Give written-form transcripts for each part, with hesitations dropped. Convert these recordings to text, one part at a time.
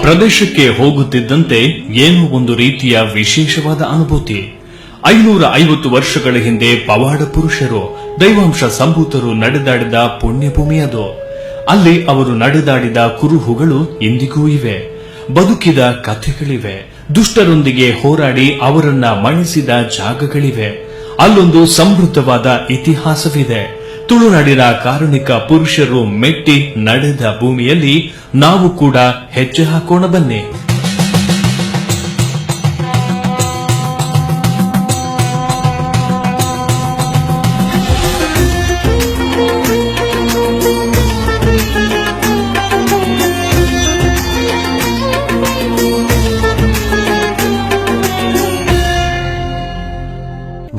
ಪ್ರದೇಶಕ್ಕೆ ಹೋಗುತ್ತಿದ್ದಂತೆ ಏನೋ ಒಂದು ರೀತಿಯ ವಿಶೇಷವಾದ ಅನುಭೂತಿ. 550 ವರ್ಷಗಳ ಹಿಂದೆ ಪವಾಡ ಪುರುಷರು, ದೈವಾಂಶ ಸಂಭೂತರು ನಡೆದಾಡಿದ ಪುಣ್ಯಭೂಮಿ ಅದು. ಅಲ್ಲಿ ಅವರು ನಡೆದಾಡಿದ ಕುರುಹುಗಳು ಇಂದಿಗೂ ಇವೆ. ಬದುಕಿದ ಕಥೆಗಳಿವೆ. ದುಷ್ಟರೊಂದಿಗೆ ಹೋರಾಡಿ ಅವರನ್ನ ಮಣಿಸಿದ ಜಾಗಗಳಿವೆ. ಅಲ್ಲೊಂದು ಸಮೃದ್ಧವಾದ ಇತಿಹಾಸವಿದೆ. ತುಳುನಾಡಿನ ಕಾರುಣಿಕ ಪುರುಷರು ಮೆಟ್ಟಿ ನಡೆದ ಭೂಮಿಯಲ್ಲಿ ನಾವು ಕೂಡ ಹೆಜ್ಜೆ ಹಾಕೋಣ ಬನ್ನಿ.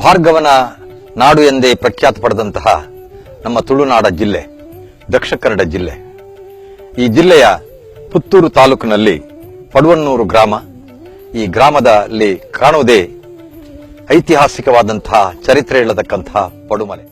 ಭಾರ್ಗವನ ನಾಡು ಎಂದೇ ಪ್ರಖ್ಯಾತ ಪಡೆದಂತಹ ನಮ್ಮ ತುಳುನಾಡ ಜಿಲ್ಲೆ ದಕ್ಷಿಣ ಕನ್ನಡ ಜಿಲ್ಲೆ. ಈ ಜಿಲ್ಲೆಯ ಪುತ್ತೂರು ತಾಲೂಕಿನಲ್ಲಿ ಪಡುವಣ್ಣೂರು ಗ್ರಾಮ. ಈ ಗ್ರಾಮದಲ್ಲಿ ಕಾಣುವುದೇ ಐತಿಹಾಸಿಕವಾದಂತಹ ಚರಿತ್ರೆ ಹೇಳತಕ್ಕಂತಹ ಪಡುಮಲೆ.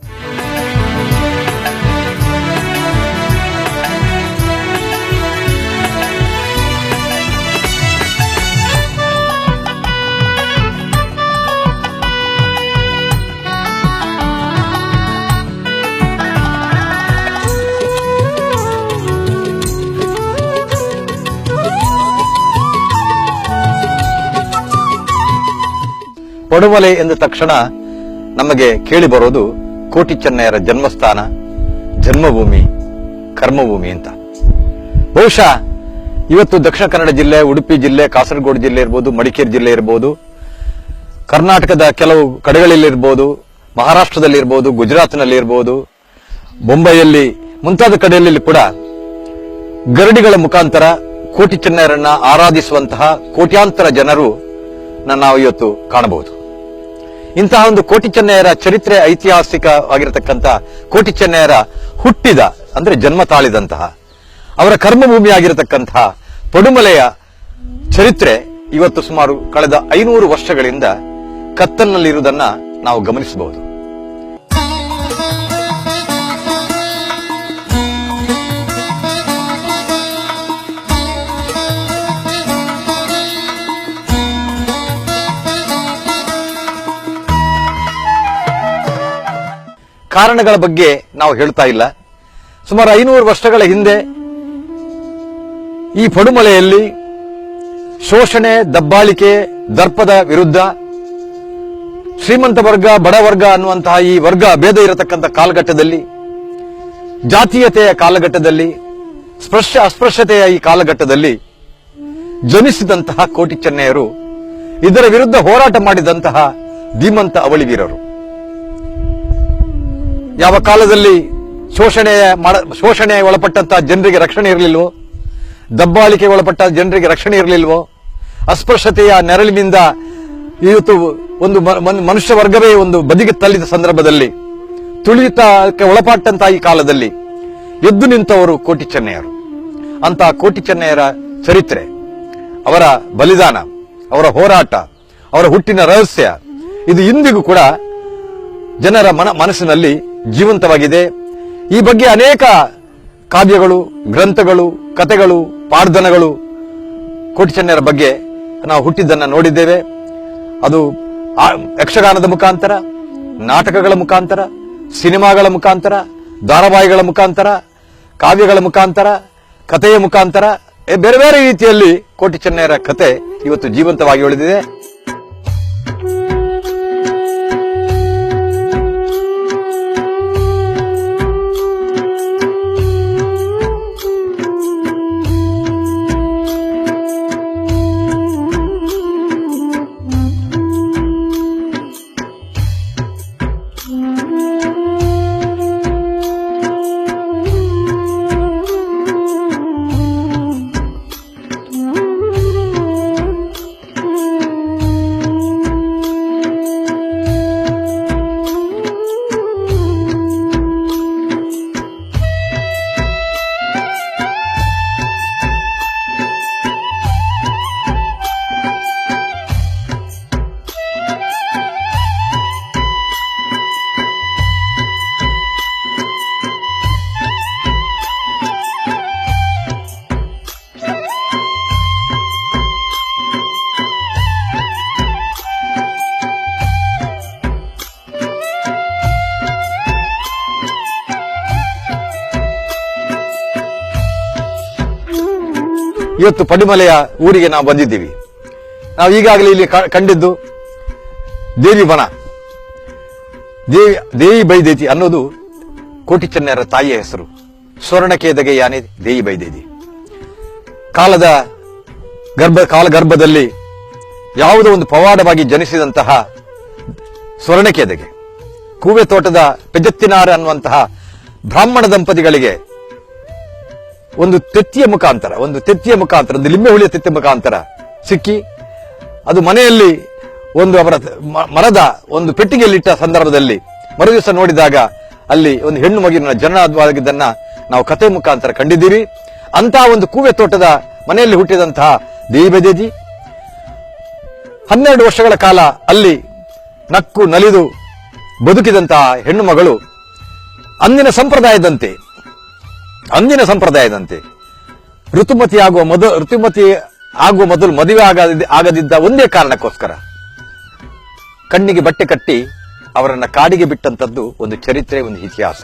ಪಡುಮಲೆ ಎಂದ ತಕ್ಷಣ ನಮಗೆ ಕೇಳಿ ಬರೋದು ಕೋಟಿ ಚೆನ್ನಯ್ಯರ ಜನ್ಮಸ್ಥಾನ, ಜನ್ಮಭೂಮಿ, ಕರ್ಮಭೂಮಿ ಅಂತ. ಬಹುಶಃ ಇವತ್ತು ದಕ್ಷಿಣ ಕನ್ನಡ ಜಿಲ್ಲೆ, ಉಡುಪಿ ಜಿಲ್ಲೆ, ಕಾಸರಗೋಡು ಜಿಲ್ಲೆ ಇರಬಹುದು, ಮಡಿಕೇರಿ ಜಿಲ್ಲೆ ಇರಬಹುದು, ಕರ್ನಾಟಕದ ಕೆಲವು ಕಡೆಗಳಲ್ಲಿರಬಹುದು, ಮಹಾರಾಷ್ಟ್ರದಲ್ಲಿ ಇರಬಹುದು, ಗುಜರಾತ್ನಲ್ಲಿ ಇರಬಹುದು, ಮುಂಬೈಯಲ್ಲಿ ಮುಂತಾದ ಕಡೆಯಲ್ಲಿ ಕೂಡ ಗರಡಿಗಳ ಮುಖಾಂತರ ಕೋಟಿ ಚೆನ್ನಯ್ಯರನ್ನ ಆರಾಧಿಸುವಂತಹ ಕೋಟ್ಯಾಂತರ ಜನರು ನಾವು ಇವತ್ತು ಕಾಣಬಹುದು. ಇಂತಹ ಒಂದು ಕೋಟಿ ಚೆನ್ನಯ್ಯರ ಚರಿತ್ರೆ, ಐತಿಹಾಸಿಕವಾಗಿರತಕ್ಕಂಥ ಕೋಟಿ ಚೆನ್ನಯ್ಯರ ಹುಟ್ಟಿದ ಅಂದ್ರೆ ಜನ್ಮ ತಾಳಿದಂತಹ ಅವರ ಕರ್ಮಭೂಮಿಯಾಗಿರತಕ್ಕಂತಹ ಪಡುಮಲೆಯ ಚರಿತ್ರೆ ಇವತ್ತು ಸುಮಾರು ಕಳೆದ 500 ವರ್ಷಗಳಿಂದ ಕತ್ತಲಿನಲ್ಲಿರುವುದನ್ನ ನಾವು ಗಮನಿಸಬಹುದು. ಕಾರಣಗಳ ಬಗ್ಗೆ ನಾವು ಹೇಳ್ತಾ ಇಲ್ಲ. ಸುಮಾರು 500 ವರ್ಷಗಳ ಹಿಂದೆ ಈ ಪಡುಮಲೆಯಲ್ಲಿ ಶೋಷಣೆ, ದಬ್ಬಾಳಿಕೆ, ದರ್ಪದ ವಿರುದ್ಧ ಶ್ರೀಮಂತ ವರ್ಗ, ಬಡವರ್ಗ ಅನ್ನುವಂತಹ ಈ ವರ್ಗ ಭೇದ ಇರತಕ್ಕಂಥ ಕಾಲಘಟ್ಟದಲ್ಲಿ, ಜಾತೀಯತೆಯ ಕಾಲಘಟ್ಟದಲ್ಲಿ, ಅಸ್ಪೃಶ್ಯತೆಯ ಈ ಕಾಲಘಟ್ಟದಲ್ಲಿ ಜನಿಸಿದಂತಹ ಕೋಟಿ ಚೆನ್ನಯ್ಯರು ಇದರ ವಿರುದ್ಧ ಹೋರಾಟ ಮಾಡಿದಂತಹ ಧೀಮಂತ ಅವಳಿವೀರರು. ಯಾವ ಕಾಲದಲ್ಲಿ ಶೋಷಣೆ ಒಳಪಟ್ಟಂತಹ ಜನರಿಗೆ ರಕ್ಷಣೆ ಇರಲಿಲ್ವೋ, ದಬ್ಬಾಳಿಕೆ ಒಳಪಟ್ಟ ಜನರಿಗೆ ರಕ್ಷಣೆ ಇರಲಿಲ್ವೋ, ಅಸ್ಪೃಶ್ಯತೆಯ ನೆರಳಿನಿಂದ ಇವತ್ತು ಒಂದು ಮನುಷ್ಯ ವರ್ಗವೇ ಒಂದು ಬದಿಗೆ ತಳ್ಳಿದ ಸಂದರ್ಭದಲ್ಲಿ, ತುಳಿತಕ್ಕೆ ಒಳಪಟ್ಟಂತಹ ಈ ಕಾಲದಲ್ಲಿ ಎದ್ದು ನಿಂತವರು ಕೋಟಿ ಚೆನ್ನಯ್ಯರು. ಅಂತಹ ಕೋಟಿ ಚೆನ್ನಯ್ಯರ ಚರಿತ್ರೆ, ಅವರ ಬಲಿದಾನ, ಅವರ ಹೋರಾಟ, ಅವರ ಹುಟ್ಟಿನ ರಹಸ್ಯ ಇದು ಇಂದಿಗೂ ಕೂಡ ಜನರ ಮನಸ್ಸಿನಲ್ಲಿ ಜೀವಂತವಾಗಿದೆ. ಈ ಬಗ್ಗೆ ಅನೇಕ ಕಾವ್ಯಗಳು, ಗ್ರಂಥಗಳು, ಕಥೆಗಳು, ಪಾಡ್ದನಗಳು ಕೋಟಿ ಚೆನ್ನಯ್ಯರ ಬಗ್ಗೆ ನಾವು ಹುಟ್ಟಿದ್ದನ್ನ ನೋಡಿದ್ದೇವೆ. ಅದು ಯಕ್ಷಗಾನದ ಮುಖಾಂತರ, ನಾಟಕಗಳ ಮುಖಾಂತರ, ಸಿನಿಮಾಗಳ ಮುಖಾಂತರ, ಧಾರಾವಾಹಿಗಳ ಮುಖಾಂತರ, ಕಾವ್ಯಗಳ ಮುಖಾಂತರ, ಕಥೆಯ ಮುಖಾಂತರ ಬೇರೆ ಬೇರೆ ರೀತಿಯಲ್ಲಿ ಕೋಟಿ ಚೆನ್ನಯ್ಯರ ಕಥೆ ಇವತ್ತು ಜೀವಂತವಾಗಿ ಉಳಿದಿದೆ. ಇವತ್ತು ಪಡುಮಲೆಯ ಊರಿಗೆ ನಾವು ಬಂದಿದ್ದೀವಿ. ನಾವು ಈಗಾಗಲೇ ಇಲ್ಲಿ ಕಂಡಿದ್ದು ದೇವಿ ವನ. ದೇವಿ ಬೈದೇತಿ ಅನ್ನೋದು ಕೋಟಿ ಚೆನ್ನರ ತಾಯಿಯ ಹೆಸರು. ಸ್ವರ್ಣಕೇದಗೆ ಯಾನೆ ದೇವಿ ಬೈದೇತಿ. ಕಾಲಗರ್ಭದಲ್ಲಿ ಯಾವುದೋ ಒಂದು ಪವಾಡವಾಗಿ ಜನಿಸಿದಂತಹ ಸ್ವರ್ಣಕೇದಗೆ ಕೂವೆ ತೋಟದ ಪೆಜತ್ತಿನಾರ ಅನ್ನುವಂತಹ ಬ್ರಾಹ್ಮಣ ದಂಪತಿಗಳಿಗೆ ಒಂದು ತೆತ್ತಿಯ ಮುಖಾಂತರ, ಒಂದು ಲಿಂಬೆ ಹುಳಿಯ ತೆತ್ತಿಯ ಮುಖಾಂತರ ಸಿಕ್ಕಿ, ಅದು ಮನೆಯಲ್ಲಿ ಒಂದು ಅವರ ಮರದ ಒಂದು ಪೆಟ್ಟಿಗೆಯಲ್ಲಿಟ್ಟ ಸಂದರ್ಭದಲ್ಲಿ ಮರುದಿವಸ ನೋಡಿದಾಗ ಅಲ್ಲಿ ಒಂದು ಹೆಣ್ಣು ಮಗುವಿನ ಜನನವಾಗಿದ್ದನ್ನ ನಾವು ಕಥೆ ಮುಖಾಂತರ ಕಂಡಿದ್ದೀವಿ. ಅಂತಹ ಒಂದು ಕೂವೆ ತೋಟದ ಮನೆಯಲ್ಲಿ ಹುಟ್ಟಿದಂತಹ ದೇವಿ ಬೈದೇಜಿ 12 ವರ್ಷಗಳ ಕಾಲ ಅಲ್ಲಿ ನಕ್ಕು ನಲಿದು ಬದುಕಿದಂತಹ ಹೆಣ್ಣು ಮಗಳು ಅಂದಿನ ಸಂಪ್ರದಾಯದಂತೆ ಋತುಮತಿ ಆಗುವ ಮೊದಲು ಮದುವೆ ಆಗದಿದ್ದ ಒಂದೇ ಕಾರಣಕ್ಕೋಸ್ಕರ ಕಣ್ಣಿಗೆ ಬಟ್ಟೆ ಕಟ್ಟಿ ಅವರನ್ನ ಕಾಡಿಗೆ ಬಿಟ್ಟಂತದ್ದು ಒಂದು ಚರಿತ್ರೆ, ಒಂದು ಇತಿಹಾಸ.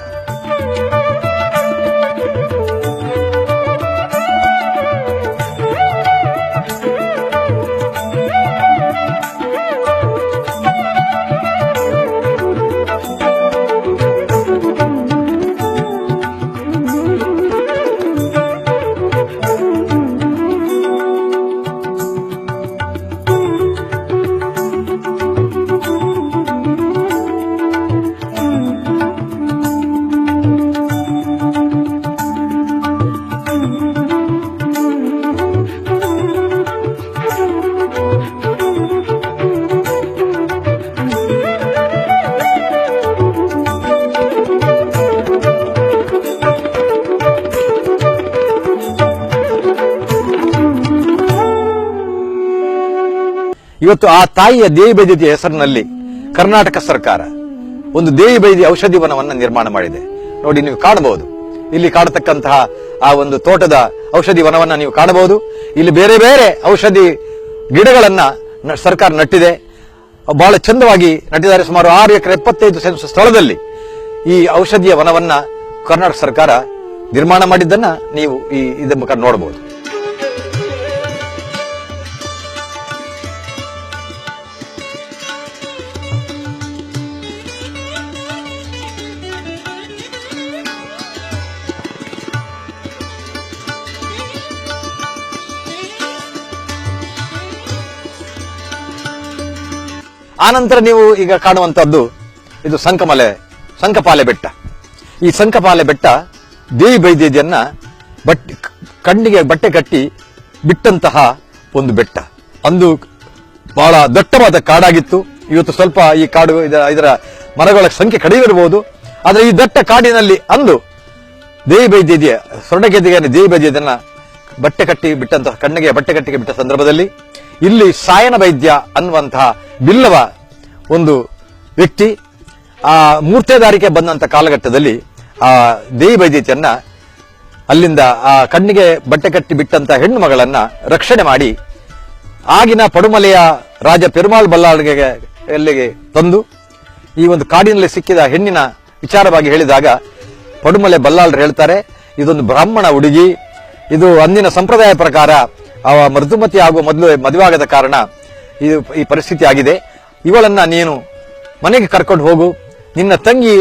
ಇವತ್ತು ಆ ತಾಯಿಯ ದೇವಿ ಬೈದೇತಿಯ ಹೆಸರಿನಲ್ಲಿ ಕರ್ನಾಟಕ ಸರ್ಕಾರ ಒಂದು ದೇವಿ ಬೈದಿ ಔಷಧಿ ವನವನ್ನು ನಿರ್ಮಾಣ ಮಾಡಿದೆ. ನೋಡಿ, ನೀವು ಕಾಣಬಹುದು, ಇಲ್ಲಿ ಕಾಣತಕ್ಕಂತಹ ಆ ಒಂದು ತೋಟದ ಔಷಧಿ ವನವನ್ನ ನೀವು ಕಾಣಬಹುದು. ಇಲ್ಲಿ ಬೇರೆ ಬೇರೆ ಔಷಧಿ ಗಿಡಗಳನ್ನ ಸರ್ಕಾರ ನಟ್ಟಿದೆ, ಬಹಳ ಚಂದವಾಗಿ ನಟ್ಟಿದ್ದಾರೆ. ಸುಮಾರು 6 ಎಕರೆ 75 ಸೆಂಟ್ಸ್ ಸ್ಥಳದಲ್ಲಿ ಈ ಔಷಧಿಯ ವನವನ್ನ ಕರ್ನಾಟಕ ಸರ್ಕಾರ ನಿರ್ಮಾಣ ಮಾಡಿದ್ದನ್ನ ನೀವು ಇದರ ಮುಖ ನೋಡಬಹುದು. ಆನಂತರ ನೀವು ಈಗ ಕಾಣುವಂತದ್ದು ಇದು ಸಂಕಪಾಲೆ ಬೆಟ್ಟ. ಈ ಸಂಕಪಾಲೆ ಬೆಟ್ಟ ದೇವಿ ಬೈದೇಜಿಯನ್ನ ಕಣ್ಣಿಗೆ ಬಟ್ಟೆ ಕಟ್ಟಿ ಬಿಟ್ಟಂತಹ ಒಂದು ಬೆಟ್ಟ. ಅಂದು ಬಹಳ ದಟ್ಟವಾದ ಕಾಡಾಗಿತ್ತು. ಇವತ್ತು ಸ್ವಲ್ಪ ಈ ಕಾಡು ಇದರ ಮರಗಳ ಸಂಖ್ಯೆ ಕಡಿಮೆ ಇರಬಹುದು. ಆದರೆ ಈ ದಟ್ಟ ಕಾಡಿನಲ್ಲಿ ಅಂದು ದೇವಿ ಬೈದೇಜಿಯ ಸ್ವರ್ಣಕೇದಿಗೆ ದೇವಿ ಬೈದೇಜಿಯನ್ನ ಬಟ್ಟೆ ಕಟ್ಟಿ ಬಿಟ್ಟಂತಹ ಕಣ್ಣಿಗೆ ಬಟ್ಟೆ ಕಟ್ಟಿಗೆ ಬಿಟ್ಟ ಸಂದರ್ಭದಲ್ಲಿ ಇಲ್ಲಿ ಸಾಯನ ವೈದ್ಯ ಅನ್ನುವಂತಹ ಬಿಲ್ಲವ ಒಂದು ವ್ಯಕ್ತಿ ಆ ಮೂರ್ತೆದಾರಿಕೆ ಬಂದಂತ ಕಾಲಘಟ್ಟದಲ್ಲಿ ಆ ದೇವಿ ಬೈದೇತಿಯನ್ನ ಅಲ್ಲಿಂದ ಆ ಕಣ್ಣಿಗೆ ಬಟ್ಟೆ ಕಟ್ಟಿ ಬಿಟ್ಟಂತ ಹೆಣ್ಣು ಮಗಳನ್ನ ರಕ್ಷಣೆ ಮಾಡಿ ಆಗಿನ ಪಡುಮಲೆಯ ರಾಜ ಪೆರುಮಾಳ್ ಬಲ್ಲಾಳ್ಗೆ ಎಲ್ಲಿಗೆ ತಂದು ಈ ಒಂದು ಕಾಡಿನಲ್ಲಿ ಸಿಕ್ಕಿದ ಹೆಣ್ಣಿನ ವಿಚಾರವಾಗಿ ಹೇಳಿದಾಗ ಪಡುಮಲೆ ಬಲ್ಲಾಳ್ರು ಹೇಳ್ತಾರೆ, ಇದೊಂದು ಬ್ರಾಹ್ಮಣ ಹುಡುಗಿ, ಇದು ಅಂದಿನ ಸಂಪ್ರದಾಯ ಪ್ರಕಾರ ಅವ ಮೃದುಮತಿ ಆಗುವ ಮೊದಲು ಮದುವೆ ಆಗದ ಕಾರಣ ಈ ಪರಿಸ್ಥಿತಿ ಆಗಿದೆ. ಇವಳನ್ನ ನೀನು ಮನೆಗೆ ಕರ್ಕೊಂಡು ಹೋಗು. ನಿನ್ನ ತಂಗಿ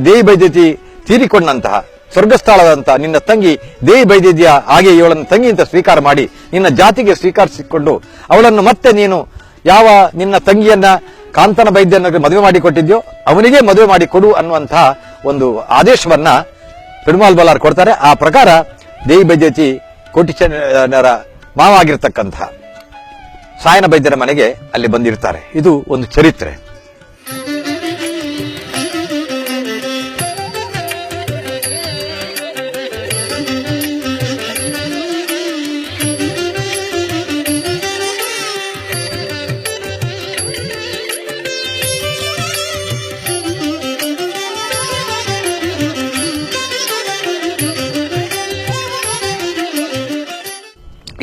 ದೇವಿ ಬೈದೇತಿ ತೀರಿಕೊಂಡಂತಹ ಸ್ವರ್ಗಸ್ಥಳದಂತಹ ನಿನ್ನ ತಂಗಿ ದೇವಿ ಬೈದೇತಿಯ ಹಾಗೆ ಇವಳನ್ನು ತಂಗಿ ಅಂತ ಸ್ವೀಕಾರ ಮಾಡಿ ನಿನ್ನ ಜಾತಿಗೆ ಸ್ವೀಕರಿಸಿಕೊಂಡು ಅವಳನ್ನು ಮತ್ತೆ ನೀನು ಯಾವ ನಿನ್ನ ತಂಗಿಯನ್ನ ಕಾಂತನ ಬೈದ್ಯನ ಮದುವೆ ಮಾಡಿಕೊಟ್ಟಿದ್ಯೋ ಅವನಿಗೆ ಮದುವೆ ಮಾಡಿಕೊಡು ಅನ್ನುವಂತಹ ಒಂದು ಆದೇಶವನ್ನ ಪೆರುಮಾಳ್ ಬಲ್ಲಾಳ್ ಕೊಡ್ತಾರೆ. ಆ ಪ್ರಕಾರ ದೇವಿ ಬೈದೇತಿ ಕೋಟಿ ಚೆನ್ನರ ಮಾವ ಆಗಿರ್ತಕ್ಕಂತಹ ಸಾಯನ ಬೈದ್ಯರ ಮನೆಗೆ ಅಲ್ಲಿ ಬಂದಿರ್ತಾರೆ. ಇದು ಒಂದು ಚರಿತ್ರೆ.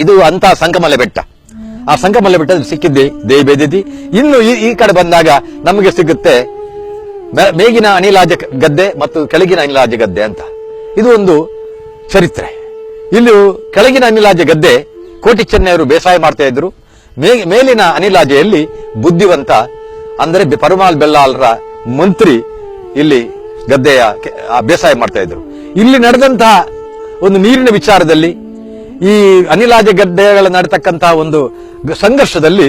ಇದು ಅಂತ ಸಂಕಮಲೆ ಬೆಟ್ಟ. ಆ ಸಂಕಮಲೆ ಬೆಟ್ಟದಲ್ಲಿ ಸಿಕ್ಕಿದ್ದೆ ದೇವಿ ಬೈದೇತಿ. ಇನ್ನು ಈ ಕಡೆ ಬಂದಾಗ ನಮಗೆ ಸಿಗುತ್ತೆ ಮೇಗಿನ ಅನಿಲಾಜ ಗದ್ದೆ ಮತ್ತು ಕೆಳಗಿನ ಅನಿಲಾಜ ಗದ್ದೆ ಅಂತ. ಇದು ಒಂದು ಚರಿತ್ರೆ. ಇಲ್ಲಿ ಕೆಳಗಿನ ಅನಿಲಾಜ ಗದ್ದೆ ಕೋಟಿ ಚೆನ್ನೈಯವರು ಬೇಸಾಯ ಮಾಡ್ತಾ ಇದ್ರು. ಮೇಲಿನ ಅನಿಲಾಜೆಯಲ್ಲಿ ಬುದ್ಧಿವಂತ ಅಂದರೆ ಪರಮಾಲ್ ಬೆಲ್ಲಾಲ್ರ ಮಂತ್ರಿ ಇಲ್ಲಿ ಗದ್ದೆಯ ಬೇಸಾಯ ಮಾಡ್ತಾ ಇದ್ರು. ಇಲ್ಲಿ ನಡೆದಂತಹ ಒಂದು ನೀರಿನ ವಿಚಾರದಲ್ಲಿ ಈ ಅನಿಲಾಜೆ ಗದ್ದೆಗಳ ನಡತಕ್ಕಂತಹ ಒಂದು ಸಂಘರ್ಷದಲ್ಲಿ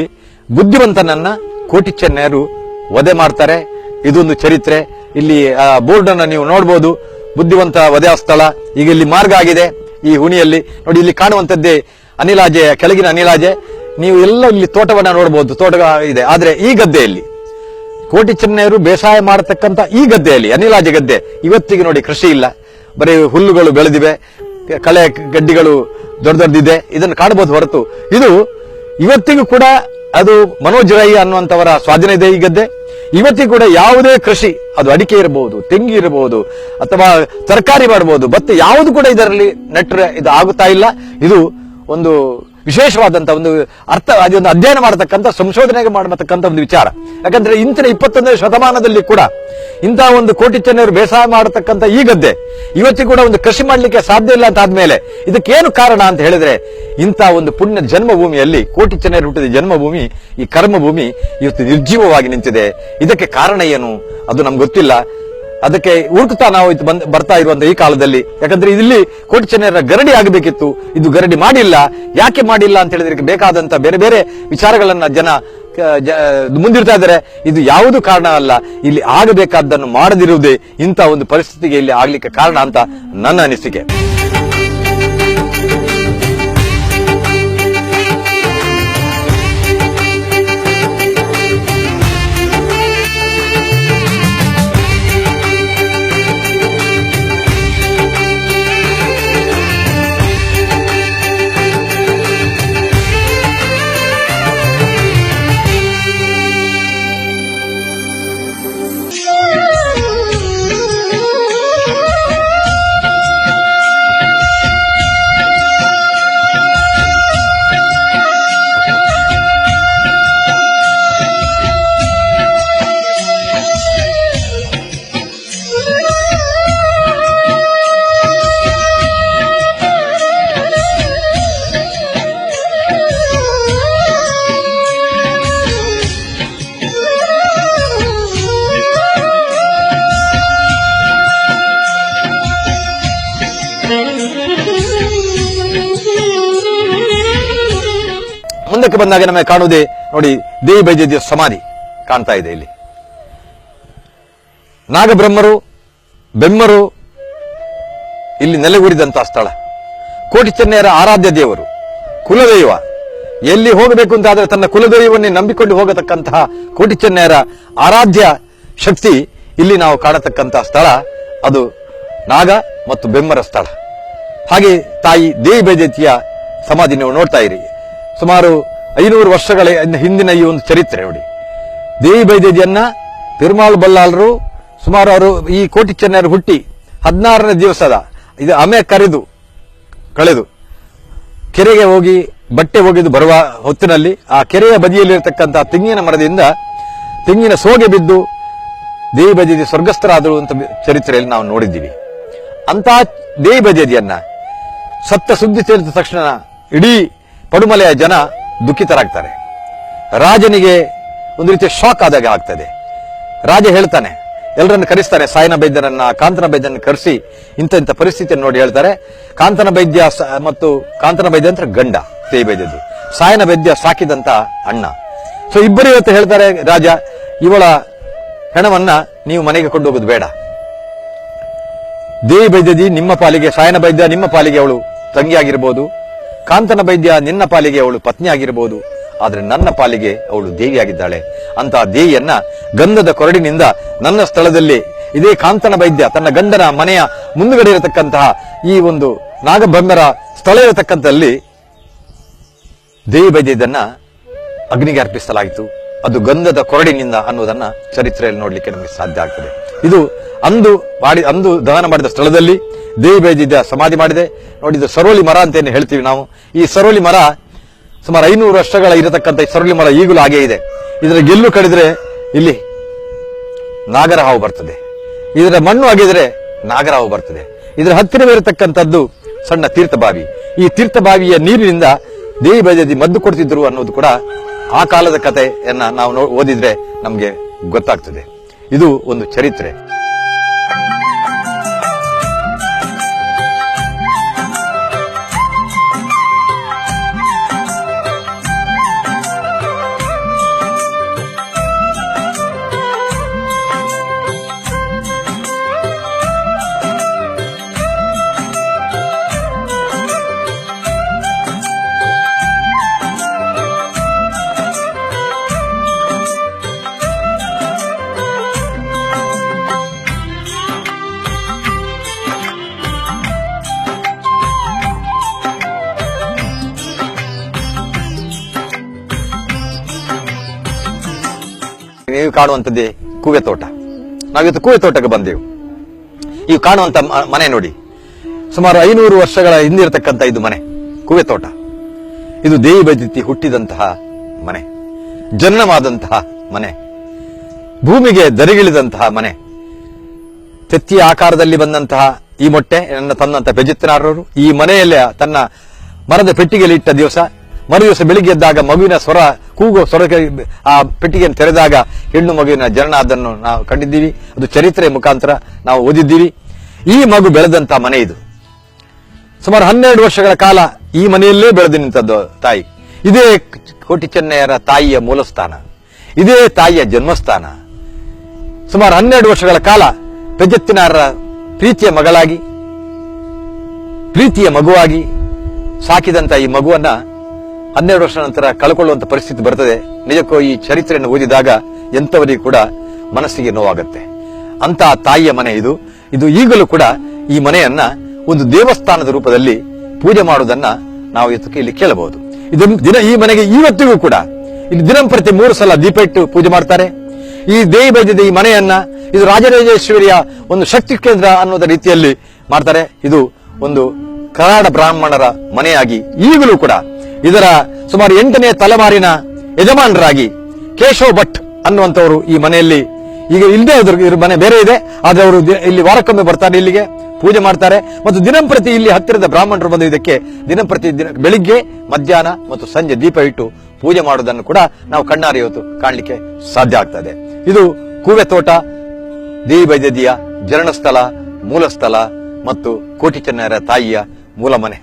ಬುದ್ಧಿವಂತನನ್ನ ಕೋಟಿ ಚೆನ್ನೈಯರು ವಧೆ ಮಾಡ್ತಾರೆ. ಇದೊಂದು ಚರಿತ್ರೆ. ಇಲ್ಲಿ ಬೋರ್ಡ್ ಅನ್ನ ನೀವು ನೋಡಬಹುದು, ಬುದ್ಧಿವಂತ ವಧೆಯ ಸ್ಥಳ. ಈಗ ಇಲ್ಲಿ ಮಾರ್ಗ ಆಗಿದೆ ಈ ಹುಣಿಯಲ್ಲಿ ನೋಡಿ. ಇಲ್ಲಿ ಕಾಣುವಂತದ್ದೇ ಅನಿಲಾಜೆ, ಕೆಳಗಿನ ಅನಿಲಾಜೆ. ನೀವು ಎಲ್ಲ ಇಲ್ಲಿ ತೋಟವನ್ನ ನೋಡಬಹುದು, ತೋಟ ಇದೆ. ಆದ್ರೆ ಈ ಗದ್ದೆಯಲ್ಲಿ ಕೋಟಿ ಚೆನ್ನೈಯರು ಬೇಸಾಯ ಮಾಡತಕ್ಕಂತ ಈ ಗದ್ದೆಯಲ್ಲಿ, ಅನಿಲಾಜೆ ಗದ್ದೆ, ಇವತ್ತಿಗೆ ನೋಡಿ ಕೃಷಿ ಇಲ್ಲ, ಬರೀ ಹುಲ್ಲುಗಳು ಬೆಳೆದಿವೆ, ಕಳೆ ಗಡ್ಡಿಗಳು ದೊಡ್ಡ ದೊಡ್ಡದಿದೆ, ಇದನ್ನು ಕಾಣಬಹುದು. ಹೊರತು ಇದು ಇವತ್ತಿಗೂ ಕೂಡ ಅದು ಮನೋಜ್ ರೈ ಅನ್ನುವಂಥವರ ಸ್ವಾಧೀನ ಇದೆ ಈ ಗದ್ದೆ. ಇವತ್ತಿಗೂ ಕೂಡ ಯಾವುದೇ ಕೃಷಿ, ಅದು ಅಡಿಕೆ ಇರಬಹುದು, ತೆಂಗು ಇರಬಹುದು, ಅಥವಾ ತರಕಾರಿ ಮಾಡಬಹುದು, ಭತ್ತ, ಯಾವುದು ಕೂಡ ಇದರಲ್ಲಿ ನೆಟ್ಟರೆ ಇದು ಆಗುತ್ತಾ ಇಲ್ಲ. ಇದು ಒಂದು ವಿಶೇಷವಾದಂತಹ ಒಂದು ಅರ್ಥ, ಅದೊಂದು ಅಧ್ಯಯನ ಮಾಡತಕ್ಕಂಥ, ಸಂಶೋಧನೆಗೆ ಮಾಡತಕ್ಕಂಥ ಒಂದು ವಿಚಾರ. ಯಾಕಂದ್ರೆ ಇಂದಿನ 21ನೇ ಶತಮಾನದಲ್ಲಿ ಕೂಡ ಇಂತಹ ಒಂದು ಕೋಟಿ ಚೆನ್ನೈಯರು ಬೇಸಾಯ ಮಾಡತಕ್ಕಂಥ ಈ ಗದ್ದೆ ಇವತ್ತಿಗೂ ಕೂಡ ಒಂದು ಕೃಷಿ ಮಾಡಲಿಕ್ಕೆ ಸಾಧ್ಯ ಇಲ್ಲ ಅಂತ ಆದ್ಮೇಲೆ ಇದಕ್ಕೇನು ಕಾರಣ ಅಂತ ಹೇಳಿದ್ರೆ, ಇಂತಹ ಒಂದು ಪುಣ್ಯ ಜನ್ಮಭೂಮಿಯಲ್ಲಿ ಕೋಟಿ ಚೆನ್ನೈಯರು ಹುಟ್ಟಿದ ಜನ್ಮಭೂಮಿ, ಈ ಕರ್ಮಭೂಮಿ ಇವತ್ತು ನಿರ್ಜೀವವಾಗಿ ನಿಂತಿದೆ. ಇದಕ್ಕೆ ಕಾರಣ ಏನು ಅದು ನಮ್ಗೆ ಗೊತ್ತಿಲ್ಲ. ಅದಕ್ಕೆ ಹುಡುಕ್ತಾ ನಾವು ಬರ್ತಾ ಇರುವಂತಹ ಈ ಕಾಲದಲ್ಲಿ, ಯಾಕಂದ್ರೆ ಇಲ್ಲಿ ಕೋಟಿ ಚೆನ್ನೈಯರ ಗರಡಿ ಆಗಬೇಕಿತ್ತು, ಇದು ಗರಡಿ ಮಾಡಿಲ್ಲ. ಯಾಕೆ ಮಾಡಿಲ್ಲ ಅಂತ ಹೇಳಿದ್ರೆ ಬೇಕಾದಂತ ಬೇರೆ ಬೇರೆ ವಿಚಾರಗಳನ್ನ ಜನ ಮುಂದಿರ್ತಾ ಇದ್ದಾರೆ. ಇದು ಯಾವುದು ಕಾರಣ ಅಲ್ಲ, ಇಲ್ಲಿ ಆಗಬೇಕಾದ್ದನ್ನು ಮಾಡದಿರುವುದೇ ಇಂಥ ಒಂದು ಪರಿಸ್ಥಿತಿಗೆ ಇಲ್ಲಿ ಆಗ್ಲಿಕ್ಕೆ ಕಾರಣ ಅಂತ ನನ್ನ ಅನಿಸಿಕೆ. ಮುಂದಕ್ಕೆ ಬಂದಾಗ ನಮಗೆ ಕಾಣುವುದೇ ನೋಡಿ, ದೇವಿ ಬೈದ್ಯದಿಯ ಸಮಾಧಿ ಕಾಣ್ತಾ ಇದೆ. ಇಲ್ಲಿ ನಾಗಬ್ರಹ್ಮರು, ಬೆಮ್ಮರು ಇಲ್ಲಿ ನೆಲೆಗೂಡಿದಂತಹ ಸ್ಥಳ. ಕೋಟಿ ಚೆನ್ನೈಯರ ಆರಾಧ್ಯ ದೇವರು, ಕುಲದೈವ. ಎಲ್ಲಿ ಹೋಗಬೇಕು ಅಂತ ಆದ್ರೆ ತನ್ನ ಕುಲದೈವನ್ನೇ ನಂಬಿಕೊಂಡು ಹೋಗತಕ್ಕಂತಹ ಕೋಟಿ ಚೆನ್ನೈಯರ ಆರಾಧ್ಯ ಶಕ್ತಿ ಇಲ್ಲಿ ನಾವು ಕಾಣತಕ್ಕಂತಹ ಸ್ಥಳ. ಅದು ನಾಗ ಮತ್ತು ಬೆಮ್ಮರ ಸ್ಥಳ. ಹಾಗೆ ತಾಯಿ ದೇವಿ ಬೈದ್ಯತಿಯ ಸಮಾಧಿ ನೀವು ನೋಡ್ತಾ ಇರಿ. ಸುಮಾರು 500 ವರ್ಷಗಳ ಹಿಂದಿನ ಈ ಒಂದು ಚರಿತ್ರೆ ನೋಡಿ. ದೇವಿ ಬೈದ್ಯತಿಯನ್ನ ಪೆರುಮಾಳ್ ಬಲ್ಲಾಳರು ಸುಮಾರು ಅವರು ಈ ಕೋಟಿ ಚೆನ್ನೈಯರು ಹುಟ್ಟಿ 16ನೇ ದಿವಸದ ಇದು ಅಮೆ ಕಳೆದು ಕೆರೆಗೆ ಹೋಗಿ ಬಟ್ಟೆ ಒಗೆದು ಬರುವ ಹೊತ್ತಿನಲ್ಲಿ ಆ ಕೆರೆಯ ಬದಿಯಲ್ಲಿರತಕ್ಕಂತಹ ತೆಂಗಿನ ಮರದಿಂದ ತೆಂಗಿನ ಸೋಗೆ ಬಿದ್ದು ದೇವಿ ಬೈದ್ಯತಿ ಸ್ವರ್ಗಸ್ಥರಾದರು ಅಂತ ಚರಿತ್ರೆಯಲ್ಲಿ ನಾವು ನೋಡಿದ್ದೀವಿ. ಅಂತಹ ದೇವಿ ಬೈದ್ಯತಿಯನ್ನ ಸತ್ತ ಸುದ್ದಿ ಸೇರಿದ ತಕ್ಷಣ ಇಡೀ ಪಡುಮಲೆಯ ಜನ ದುಃಖಿತರಾಗ್ತಾರೆ. ರಾಜನಿಗೆ ಒಂದು ರೀತಿಯ ಶಾಕ್ ಆದಾಗ ಆಗ್ತದೆ. ರಾಜ ಹೇಳ್ತಾನೆ, ಎಲ್ಲರನ್ನು ಕರೆಸ್ತಾನೆ, ಸಾಯನ ಬೈದ್ಯರನ್ನ, ಕಾಂತನ ಬೈದ್ಯರನ್ನ ಕರೆಸಿ ಇಂಥ ಪರಿಸ್ಥಿತಿಯನ್ನು ನೋಡಿ ಹೇಳ್ತಾರೆ. ಕಾಂತನ ಬೈದ್ಯ ಮತ್ತು ಕಾಂತನ ಬೈದ್ಯ ಅಂತ ಗಂಡ ದೇವಿ ಬೈದ್ಯದು, ಸಾಯನ ಬೈದ್ಯ ಸಾಕಿದಂತ ಅಣ್ಣ. ಸೊ ಇಬ್ಬರು ಇವತ್ತು ಹೇಳ್ತಾರೆ, ರಾಜ ಇವಳ ಹೆಣವನ್ನ ನೀವು ಮನೆಗೆ ಕೊಂಡು ಹೋಗೋದು ಬೇಡ. ದೇವಿ ಬೈದ್ಯದಿ ನಿಮ್ಮ ಪಾಲಿಗೆ, ಸಾಯನ ಬೈದ್ಯ ನಿಮ್ಮ ಪಾಲಿಗೆ ಅವಳು ತಂಗಿ ಆಗಿರ್ಬೋದು, ಕಾಂತನ ಬೈದ್ಯ ನಿನ್ನ ಪಾಲಿಗೆ ಅವಳು ಪತ್ನಿ ಆಗಿರಬಹುದು, ಆದ್ರೆ ನನ್ನ ಪಾಲಿಗೆ ಅವಳು ದೇವಿಯಾಗಿದ್ದಾಳೆ. ಅಂತಹ ದೇವಿಯನ್ನ ಗಂಧದ ಕೊರಡಿನಿಂದ ನನ್ನ ಸ್ಥಳದಲ್ಲಿ ಇದೇ ಕಾಂತನ ಬೈದ್ಯ ತನ್ನ ಗಂಡನ ಮನೆಯ ಮುಂದುಗಡೆ ಇರತಕ್ಕಂತಹ ಈ ಒಂದು ನಾಗಬ್ರಹ್ಮರ ಸ್ಥಳ ಇರತಕ್ಕಂಥಲ್ಲಿ ದೇವಿ ಬೈದ್ಯದನ್ನ ಅಗ್ನಿಗೆ ಅರ್ಪಿಸಲಾಯಿತು. ಅದು ಗಂಧದ ಕೊರಡಿನಿಂದ ಅನ್ನೋದನ್ನ ಚರಿತ್ರೆಯಲ್ಲಿ ನೋಡ್ಲಿಕ್ಕೆ ನಮಗೆ ಸಾಧ್ಯ ಆಗ್ತದೆ. ಇದು ಅಂದು ದಹನ ಮಾಡಿದ ಸ್ಥಳದಲ್ಲಿ ದೇವಿ ಬೈದ್ಯ ಸಮಾಧಿ ಮಾಡಿದೆ ನೋಡಿ. ಇದು ಸರೋಲಿ ಮರ ಅಂತ ಏನು ಹೇಳ್ತೀವಿ ನಾವು. ಈ ಸರೋಲಿ ಮರ ಸುಮಾರು 500 ವರ್ಷಗಳ ಇರತಕ್ಕಂಥ ಈ ಸರೋಲಿ ಮರ ಈಗಲೂ ಹಾಗೇ ಇದೆ. ಇದರ ಗೆಲ್ಲು ಕಡಿದ್ರೆ ಇಲ್ಲಿ ನಾಗರ ಹಾವು ಬರ್ತದೆ, ಇದರ ಮಣ್ಣು ಆಗಿದ್ರೆ ನಾಗರ ಹಾವು ಬರ್ತದೆ. ಇದರ ಹತ್ತಿರವಿರತಕ್ಕಂಥದ್ದು ಸಣ್ಣ ತೀರ್ಥಬಾವಿ. ಈ ತೀರ್ಥಬಾವಿಯ ನೀರಿನಿಂದ ದೇವಿ ಬೈದತಿ ಮದ್ದು ಕೊಡ್ತಿದ್ರು ಅನ್ನೋದು ಕೂಡ ಆ ಕಾಲದ ಕಥೆಯನ್ನ ನಾವು ಓದಿದ್ರೆ ನಮ್ಗೆ ಗೊತ್ತಾಗ್ತದೆ. ಇದು ಒಂದು ಚರಿತ್ರೆ. ನೀವು ಕಾಣುವಂಥದ್ದೇ ಕೂವೆ ತೋಟ. ನಾವಿವತ್ತು ಕೂವೆ ತೋಟಕ್ಕೆ ಬಂದೆವು. ಈ ಕಾಣುವಂತ ಮನೆ ನೋಡಿ, ಸುಮಾರು 500 ವರ್ಷಗಳ ಹಿಂದಿರತಕ್ಕಂಥ ಇದು ಮನೆ, ಕೂವೆ ತೋಟ. ಇದು ದೇವಿ ಬೈದತಿ ಹುಟ್ಟಿದಂತಹ ಮನೆ, ಜನ್ಮವಾದಂತಹ ಮನೆ, ಭೂಮಿಗೆ ದರಿಗಿಳಿದಂತಹ ಮನೆ. ತೆತ್ತಿಯ ಆಕಾರದಲ್ಲಿ ಬಂದಂತಹ ಈ ಮೊಟ್ಟೆ ತಂದಂತಹ ಬೆಜೆತ್ತಿನಾರರು ಈ ಮನೆಯಲ್ಲೇ ತನ್ನ ಮರದ ಪೆಟ್ಟಿಗೆಯಲ್ಲಿ ಇಟ್ಟ ದಿವಸ, ಮರುದಿವಸ ಬೆಳಿಗ್ಗೆ ಎದ್ದಾಗ ಮಗುವಿನ ಸ್ವರ ಕೂಗೋ ಸ್ವರಕ್ಕೆ ಆ ಪೆಟ್ಟಿಗೆಯನ್ನು ತೆರೆದಾಗ ಹೆಣ್ಣು ಮಗುವಿನ ಜನನ ಅದನ್ನು ನಾವು ಕಂಡಿದ್ದೀವಿ. ಅದು ಚರಿತ್ರೆ ಮುಖಾಂತರ ನಾವು ಓದಿದ್ದೀವಿ. ಈ ಮಗು ಬೆಳೆದಂತಹ ಮನೆ ಇದು. ಸುಮಾರು 12 ವರ್ಷಗಳ ಕಾಲ ಈ ಮನೆಯಲ್ಲೇ ಬೆಳೆದು ನಿಂತದ್ದು ತಾಯಿ. ಇದೇ ಕೋಟಿ ಚೆನ್ನಯ್ಯರ ತಾಯಿಯ ಮೂಲಸ್ಥಾನ, ಇದೇ ತಾಯಿಯ ಜನ್ಮಸ್ಥಾನ. ಸುಮಾರು 12 ವರ್ಷಗಳ ಕಾಲ ಬೆಜೆತ್ತಿನಾರರ ಪ್ರೀತಿಯ ಮಗಳಾಗಿ, ಪ್ರೀತಿಯ ಮಗುವಾಗಿ ಸಾಕಿದಂತ ಈ ಮಗುವನ್ನ 12 ವರ್ಷ ನಂತರ ಕಳ್ಕೊಳ್ಳುವಂತ ಪರಿಸ್ಥಿತಿ ಬರ್ತದೆ. ನಿಜಕ್ಕೂ ಈ ಚರಿತ್ರೆಯನ್ನು ಓದಿದಾಗ ಎಂಥವರಿಗೂ ಕೂಡ ಮನಸ್ಸಿಗೆ ನೋವಾಗುತ್ತೆ. ಅಂತ ತಾಯಿಯ ಮನೆ ಇದು. ಇದು ಈಗಲೂ ಕೂಡ ಈ ಮನೆಯನ್ನ ಒಂದು ದೇವಸ್ಥಾನದ ರೂಪದಲ್ಲಿ ಪೂಜೆ ಮಾಡುವುದನ್ನ ನಾವು ಇಲ್ಲಿ ಕೇಳಬಹುದು. ಈ ಮನೆಗೆ ಇವತ್ತಿಗೂ ಕೂಡ ಇಲ್ಲಿ ದಿನಂಪ್ರತಿ 3 ಸಲ ದೀಪ ಇಟ್ಟು ಪೂಜೆ ಮಾಡ್ತಾರೆ. ಈ ದೇವಿ ಬೈದ್ಯದ ಈ ಮನೆಯನ್ನ ಇದು ರಾಜರಾಜೇಶ್ವರಿಯ ಒಂದು ಶಕ್ತಿ ಕೇಂದ್ರ ಅನ್ನೋದ ರೀತಿಯಲ್ಲಿ ಮಾಡ್ತಾರೆ. ಇದು ಒಂದು ಕರಾಡ ಬ್ರಾಹ್ಮಣರ ಮನೆಯಾಗಿ ಈಗಲೂ ಕೂಡ ಇದರ ಸುಮಾರು 8ನೇ ತಲೆಮಾರಿನ ಯಜಮಾನರಾಗಿ ಕೇಶವ್ ಭಟ್ ಅನ್ನುವಂಥವರು ಈ ಮನೆಯಲ್ಲಿ ಈಗ ಇಲ್ಲದೆ ಇದ್ರ ಮನೆ ಬೇರೆ ಇದೆ, ಆದ್ರೆ ಅವರು ಇಲ್ಲಿ ವಾರಕ್ಕೊಮ್ಮೆ ಬರ್ತಾರೆ, ಇಲ್ಲಿಗೆ ಪೂಜೆ ಮಾಡ್ತಾರೆ. ಮತ್ತು ದಿನಂಪ್ರತಿ ಇಲ್ಲಿ ಹತ್ತಿರದ ಬ್ರಾಹ್ಮಣರು ಬಂದು ಇದಕ್ಕೆ ದಿನಂಪ್ರತಿ ಬೆಳಿಗ್ಗೆ, ಮಧ್ಯಾಹ್ನ ಮತ್ತು ಸಂಜೆ ದೀಪ ಇಟ್ಟು ಪೂಜೆ ಮಾಡುವುದನ್ನು ಕೂಡ ನಾವು ಕಣ್ಣಾರೆ ಇವತ್ತು ಕಾಣಲಿಕ್ಕೆ ಸಾಧ್ಯ ಆಗ್ತದೆ. ಇದು ಕೂವೆ ತೋಟ, ದೇವಿ ಬೈದ್ಯದಿಯ ಜನನಸ್ಥಳ, ಮೂಲಸ್ಥಳ ಮತ್ತು ಕೋಟಿ ಚೆನ್ನಯ್ಯರ ತಾಯಿಯ ಮೂಲ ಮನೆ.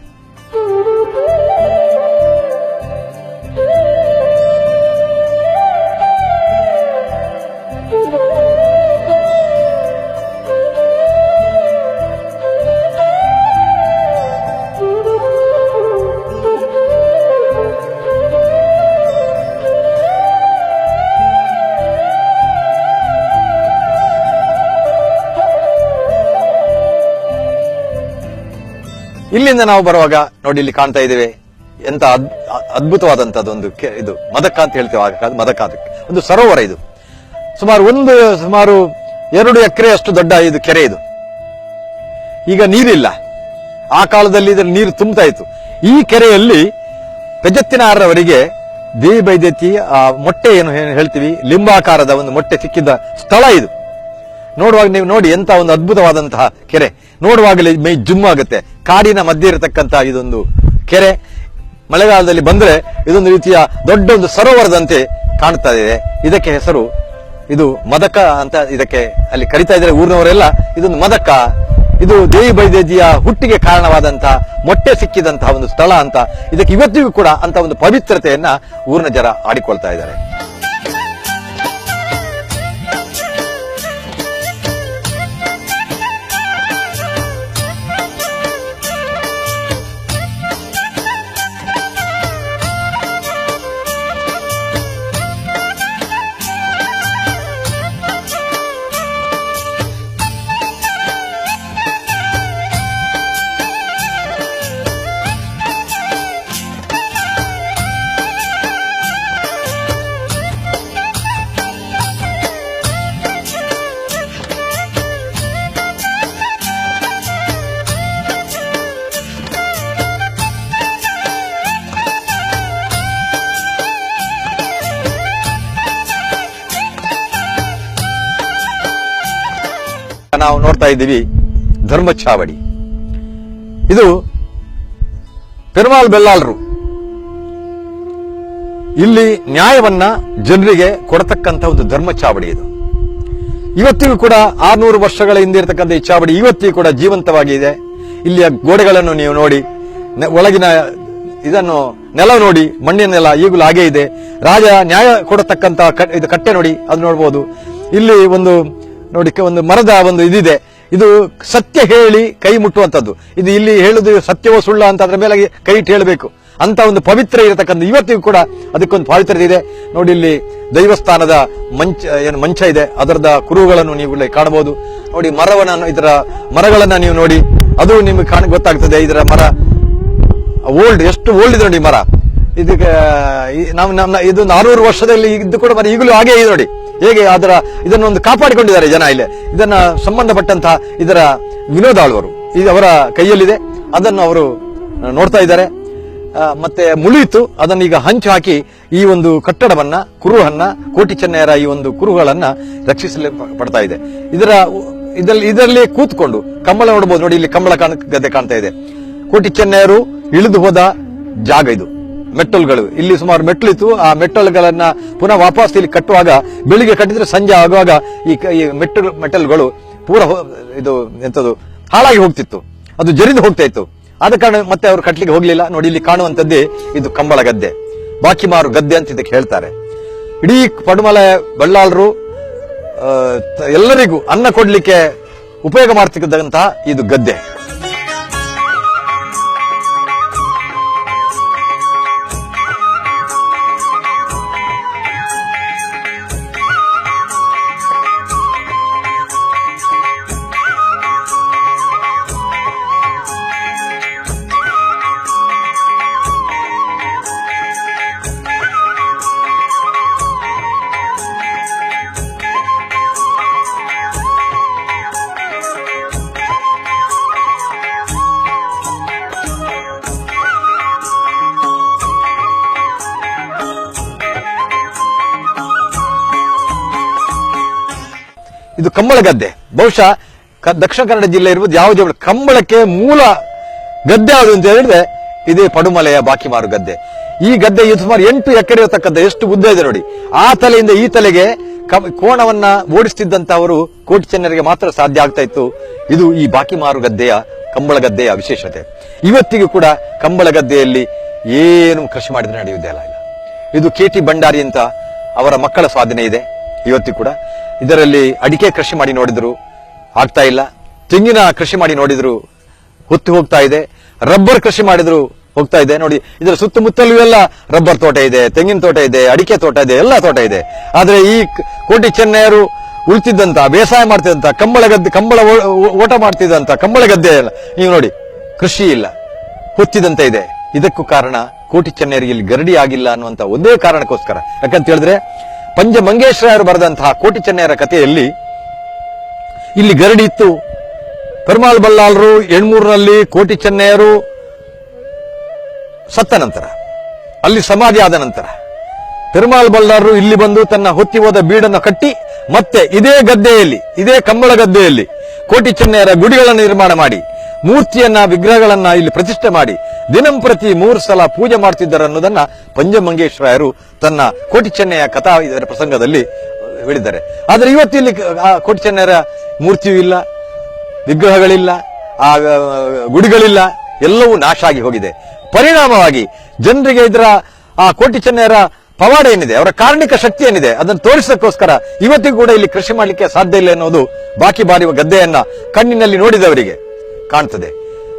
ಇಲ್ಲಿಂದ ನಾವು ಬರುವಾಗ ನೋಡಿ, ಇಲ್ಲಿ ಕಾಣ್ತಾ ಇದ್ದೇವೆ ಎಂತ ಅದ್ಭುತವಾದಂತದ್ದೊಂದು ಇದು ಮದಕ ಅಂತ ಹೇಳ್ತೇವೆ. ಮದಕ ಒಂದು ಸರೋವರ. ಇದು ಸುಮಾರು 2 ಎಕರೆ ಅಷ್ಟು ದೊಡ್ಡ ಇದು ಕೆರೆ. ಇದು ಈಗ ನೀರಿಲ್ಲ, ಆ ಕಾಲದಲ್ಲಿ ಇದರಲ್ಲಿ ನೀರು ತುಂಬುತ್ತಾ ಇತ್ತು. ಈ ಕೆರೆಯಲ್ಲಿ ಬೆಜೆತ್ತಿನಾರರವರಿಗೆ ದೇವಿ ಬೈದ್ಯತಿ ಮೊಟ್ಟೆ ಏನು ಹೇಳ್ತೀವಿ, ಲಿಂಬಾಕಾರದ ಒಂದು ಮೊಟ್ಟೆ ಸಿಕ್ಕಿದ್ದ ಸ್ಥಳ ಇದು. ನೋಡುವಾಗ ನೀವು ನೋಡಿ, ಎಂತ ಒಂದು ಅದ್ಭುತವಾದಂತಹ ಕೆರೆ. ನೋಡುವಾಗಲೇ ಮೈ ಜುಮ್ ಆಗುತ್ತೆ. ಕಾಡಿನ ಮಧ್ಯೆ ಇರತಕ್ಕಂತಹ ಇದೊಂದು ಕೆರೆ. ಮಳೆಗಾಲದಲ್ಲಿ ಬಂದ್ರೆ ಇದೊಂದು ರೀತಿಯ ದೊಡ್ಡ ಒಂದು ಸರೋವರದಂತೆ ಕಾಣ್ತಾ ಇದೆ. ಇದಕ್ಕೆ ಹೆಸರು ಇದು ಮದಕ ಅಂತ ಇದಕ್ಕೆ ಅಲ್ಲಿ ಕರಿತಾ ಇದ್ದಾರೆ ಊರಿನವರೆಲ್ಲ. ಇದೊಂದು ಮದಕ, ಇದು ದೇವಿ ಬೈದ್ಯದಿಯ ಹುಟ್ಟಿಗೆ ಕಾರಣವಾದಂತಹ ಮೊಟ್ಟೆ ಸಿಕ್ಕಿದಂತಹ ಒಂದು ಸ್ಥಳ ಅಂತ. ಇದಕ್ಕೆ ಇವತ್ತಿಗೂ ಕೂಡ ಅಂತ ಒಂದು ಪವಿತ್ರತೆಯನ್ನ ಊರಿನ ಜನ ಆಡಿಕೊಳ್ತಾ ಇದ್ದಾರೆ. ನಾವು ನೋಡ್ತಾ ಇದ್ದೀವಿ ಧರ್ಮಚಾವಡಿ. ಇದು ಪೆರುಮಾಳ್ ಬೆಲ್ಲಾಳರು ಇಲ್ಲಿ ನ್ಯಾಯವನ್ನ ಜನರಿಗೆ ಕೊಡತಕ್ಕಂತ ಒಂದು ಧರ್ಮ ಚಾವಡಿ ಇದು. ಇವತ್ತಿಗೂ ಕೂಡ 600 ವರ್ಷಗಳ ಹಿಂದೆ ಇರತಕ್ಕಂಥ ಈ ಚಾವಡಿ ಇವತ್ತಿಗೂ ಕೂಡ ಜೀವಂತವಾಗಿದೆ. ಇಲ್ಲಿಯ ಗೋಡೆಗಳನ್ನು ನೀವು ನೋಡಿ, ಒಳಗಿನ ಇದನ್ನು ನೆಲ ನೋಡಿ, ಮಣ್ಣಿನ ನೆಲ ಈಗಲೂ ಹಾಗೆ ಇದೆ. ರಾಜ ನ್ಯಾಯ ಕೊಡತಕ್ಕಂತ ಇದು ಕಟ್ಟೆ ನೋಡಿ, ಅದು ನೋಡಬಹುದು. ಇಲ್ಲಿ ಒಂದು ನೋಡಿ, ಒಂದು ಮರದ ಒಂದು ಇದಿದೆ, ಇದು ಸತ್ಯ ಹೇಳಿ ಕೈ ಮುಟ್ಟುವಂಥದ್ದು. ಇದು ಇಲ್ಲಿ ಹೇಳುದು ಸತ್ಯವೋ ಸುಳ್ಳ ಅಂತ ಅದ್ರ ಮೇಲೆ ಕೈ ಇಟ್ಟು ಹೇಳಬೇಕು ಅಂತ ಒಂದು ಪವಿತ್ರ ಇರತಕ್ಕಂಥ, ಇವತ್ತಿಗೂ ಕೂಡ ಅದಕ್ಕೊಂದು ಪವಿತ್ರತೆ ಇದೆ. ನೋಡಿ, ಇಲ್ಲಿ ದೈವಸ್ಥಾನದ ಮಂಚ ಇದೆ, ಅದರದ ಕುರುಹುಗಳನ್ನು ನೀವು ಇಲ್ಲಿ ಕಾಣಬಹುದು. ನೋಡಿ, ಇದರ ಮರಗಳನ್ನ ನೀವು ನೋಡಿ, ಅದು ನಿಮಗೆ ಗೊತ್ತಾಗ್ತದೆ. ಇದರ ಮರ ಎಷ್ಟು ಓಲ್ಡ್ ಇದೆ ನೋಡಿ ಮರ. ಇದಕ್ಕೆ ಇದು 400 ವರ್ಷದಲ್ಲಿ ಇದ್ದು ಕೂಡ ಮರ ಈಗಲೂ ಹಾಗೆ ಇದೆ ನೋಡಿ. ಹೇಗೆ ಇದನ್ನು ಒಂದು ಕಾಪಾಡಿಕೊಂಡಿದ್ದಾರೆ ಜನ. ಇಲ್ಲಿ ಇದನ್ನ ಸಂಬಂಧಪಟ್ಟಂತಹ ಇದರ ವಿನೋದ ಆಳ್ವರು ಇದು ಅವರ ಕೈಯಲ್ಲಿದೆ, ಅದನ್ನು ಅವರು ನೋಡ್ತಾ ಇದ್ದಾರೆ. ಮತ್ತೆ ಮುಳಿಯಿತು, ಅದನ್ನು ಈಗ ಹಂಚು ಹಾಕಿ ಈ ಒಂದು ಕಟ್ಟಡವನ್ನ, ಕುರುಹನ್ನ, ಕೋಟಿ ಚೆನ್ನಯರ ಈ ಒಂದು ಕುರುಹುಗಳನ್ನ ರಕ್ಷಿಸಲು ಪಡ್ತಾ ಇದೆ. ಇದರಲ್ಲಿ ಕೂತ್ಕೊಂಡು ಕಂಬಳ ನೋಡಬಹುದು. ನೋಡಿ, ಇಲ್ಲಿ ಕಂಬಳ ಗದ್ದೆ ಕಾಣ್ತಾ ಇದೆ. ಕೋಟಿ ಚೆನ್ನಯರು ಇಳಿದು ಹೋದ ಜಾಗ ಇದು. ಮೆಟ್ಟಲುಗಳು ಇಲ್ಲಿ ಸುಮಾರು ಮೆಟ್ಟಲಿತ್ತು. ಆ ಮೆಟ್ಟಲುಗಳನ್ನ ಪುನಃ ವಾಪಸ್ ಇಲ್ಲಿ ಕಟ್ಟುವಾಗ, ಬೆಳಿಗ್ಗೆ ಕಟ್ಟಿದ್ರೆ ಸಂಜೆ ಆಗುವಾಗ ಈ ಮೆಟ್ಟಲುಗಳು ಪೂರ ಇದು ಎಂತದು ಹಾಳಾಗಿ ಹೋಗ್ತಿತ್ತು, ಅದು ಜರಿದು ಹೋಗ್ತಾ ಇತ್ತು. ಆದ ಕಾರಣ ಮತ್ತೆ ಅವರು ಕಟ್ಲಿಕ್ಕೆ ಹೋಗ್ಲಿಲ್ಲ. ನೋಡಿ, ಇಲ್ಲಿ ಕಾಣುವಂತದ್ದೇ ಇದು ಕಂಬಳ ಗದ್ದೆ, ಬಾಕಿಮಾರು ಗದ್ದೆ ಅಂತ ಇದಕ್ಕೆ ಹೇಳ್ತಾರೆ. ಇಡೀ ಪಡುಮಲೆ ಬಳ್ಳಾಳರು ಎಲ್ಲರಿಗೂ ಅನ್ನ ಕೊಡ್ಲಿಕ್ಕೆ ಉಪಯೋಗ ಮಾಡ್ತಿದ್ದಂತಹ ಇದು ಗದ್ದೆ. ಇದು ಕಂಬಳ ಗದ್ದೆ. ಬಹುಶಃ ದಕ್ಷಿಣ ಕನ್ನಡ ಜಿಲ್ಲೆ ಇರ್ಬೋದು, ಯಾವುದೇ ಕಂಬಳಕ್ಕೆ ಮೂಲ ಗದ್ದೆ ಯಾವುದು ಅಂತ ಹೇಳಿದ್ರೆ ಇದೇ ಪಡುಮಲೆಯ ಬಾಕಿಮಾರು ಗದ್ದೆ. ಈ ಗದ್ದೆ ಸುಮಾರು 8 ಎಕರೆ ಇರತಕ್ಕಂಥ, ಎಷ್ಟು ಉದ್ದ ಇದೆ ನೋಡಿ. ಆ ತಲೆಯಿಂದ ಈ ತಲೆಗೆ ಕೋಣವನ್ನ ಓಡಿಸ್ತಿದ್ದಂತವರು ಕೋಟಿ ಚೆನ್ನರಿಗೆ ಮಾತ್ರ ಸಾಧ್ಯ ಆಗ್ತಾ ಇತ್ತು. ಇದು ಈ ಬಾಕಿಮಾರು ಗದ್ದೆಯ ಕಂಬಳ ಗದ್ದೆಯ ವಿಶೇಷತೆ. ಇವತ್ತಿಗೂ ಕೂಡ ಕಂಬಳ ಗದ್ದೆಯಲ್ಲಿ ಏನು ಕೃಷಿ ಮಾಡಿದ್ರೆ ನಡೆಯುವುದೇ ಇಲ್ಲ. ಇದು KT ಭಂಡಾರಿ ಅಂತ ಅವರ ಮಕ್ಕಳ ಸಾಧನೆ ಇದೆ. ಇವತ್ತಿಗೂ ಕೂಡ ಇದರಲ್ಲಿ ಅಡಿಕೆ ಕೃಷಿ ಮಾಡಿ ನೋಡಿದ್ರು, ಆಗ್ತಾ ಇಲ್ಲ. ತೆಂಗಿನ ಕೃಷಿ ಮಾಡಿ ನೋಡಿದ್ರು, ಹೊತ್ತು ಹೋಗ್ತಾ ಇದೆ. ರಬ್ಬರ್ ಕೃಷಿ ಮಾಡಿದ್ರು ಹೋಗ್ತಾ ಇದೆ. ನೋಡಿ, ಇದರ ಸುತ್ತಮುತ್ತಲೂ ಎಲ್ಲ ರಬ್ಬರ್ ತೋಟ ಇದೆ, ತೆಂಗಿನ ತೋಟ ಇದೆ, ಅಡಿಕೆ ತೋಟ ಇದೆ, ಎಲ್ಲ ತೋಟ ಇದೆ. ಆದ್ರೆ ಈ ಕೋಟಿ ಚೆನ್ನಯರು ಉಳಿತಿದ್ದಂತ, ಬೇಸಾಯ ಮಾಡ್ತಿದ್ದಂತ ಕಂಬಳ ಓಟ ಮಾಡ್ತಿದ್ದಂತ ಕಂಬಳ ಗದ್ದೆ ನೀವು ನೋಡಿ, ಕೃಷಿ ಇಲ್ಲ, ಹೊತ್ತಿದಂತೆ ಇದೆ. ಇದಕ್ಕೂ ಕಾರಣ ಕೋಟಿ ಚೆನ್ನಯರಿಗೆ ಇಲ್ಲಿ ಗರಡಿ ಆಗಿಲ್ಲ ಅನ್ನುವಂತ ಒಂದೇ ಕಾರಣಕ್ಕೋಸ್ಕರ. ಯಾಕಂತ ಹೇಳಿದ್ರೆ ಪಂಜ ಮಂಗೇಶ್ವರರು ಬರೆದಂತಹ ಕೋಟಿ ಚೆನ್ನಯರ ಕಥೆಯಲ್ಲಿ ಇಲ್ಲಿ ಗರಡಿ ಇತ್ತು. ಪೆರುಮಾಳ್ ಬಳ್ಳಾಳರು 803ರಲ್ಲಿ ಕೋಟಿ ಚೆನ್ನಯರು ಸತ್ತ ನಂತರ, ಅಲ್ಲಿ ಸಮಾಧಿ ಆದ ನಂತರ ಪೆರುಮಾಳ್ ಬಳ್ಳಾಳರು ಇಲ್ಲಿ ಬಂದು ತನ್ನ ಹೊತ್ತಿ ಹೋದ ಬೀಡನ್ನು ಕಟ್ಟಿ ಮತ್ತೆ ಇದೇ ಗದ್ದೆಯಲ್ಲಿ, ಇದೇ ಕಂಬಳ ಗದ್ದೆಯಲ್ಲಿ ಕೋಟಿ ಚೆನ್ನಯರ ಗುಡಿಗಳನ್ನು ನಿರ್ಮಾಣ ಮಾಡಿ, ಮೂರ್ತಿಯನ್ನ, ವಿಗ್ರಹಗಳನ್ನ ಇಲ್ಲಿ ಪ್ರತಿಷ್ಠೆ ಮಾಡಿ ದಿನಂಪ್ರತಿ 3 ಸಲ ಪೂಜೆ ಮಾಡ್ತಿದ್ದರು ಅನ್ನೋದನ್ನ ಪಂಜಮಂಗೇಶ್ವರರು ತನ್ನ ಕೋಟಿ ಚೆನ್ನಯ ಕಥಾ ಇದರ ಪ್ರಸಂಗದಲ್ಲಿ ಹೇಳಿದ್ದಾರೆ. ಆದ್ರೆ ಇವತ್ತು ಇಲ್ಲಿ ಕೋಟಿ ಚೆನ್ನಯರ ಮೂರ್ತಿಯೂ ಇಲ್ಲ, ವಿಗ್ರಹಗಳಿಲ್ಲ, ಆ ಗುಡಿಗಳಿಲ್ಲ, ಎಲ್ಲವೂ ನಾಶ ಆಗಿ ಹೋಗಿದೆ. ಪರಿಣಾಮವಾಗಿ ಜನರಿಗೆ ಇದರ ಆ ಕೋಟಿ ಚೆನ್ನಯರ ಪವಾಡ ಏನಿದೆ, ಅವರ ಕಾರ್ಣಿಕ ಶಕ್ತಿ ಏನಿದೆ, ಅದನ್ನು ತೋರಿಸೋಕ್ಕೋಸ್ಕರ ಇವತ್ತಿಗೂ ಕೂಡ ಇಲ್ಲಿ ಕೃಷಿ ಮಾಡಲಿಕ್ಕೆ ಸಾಧ್ಯ ಇಲ್ಲ ಎನ್ನುವುದು ಬಾಕಿ ಬಾರಿಯುವ ಗದ್ದೆಯನ್ನ ಕಣ್ಣಿನಲ್ಲಿ ನೋಡಿದವರಿಗೆ ಕಾಣ್ತದೆ.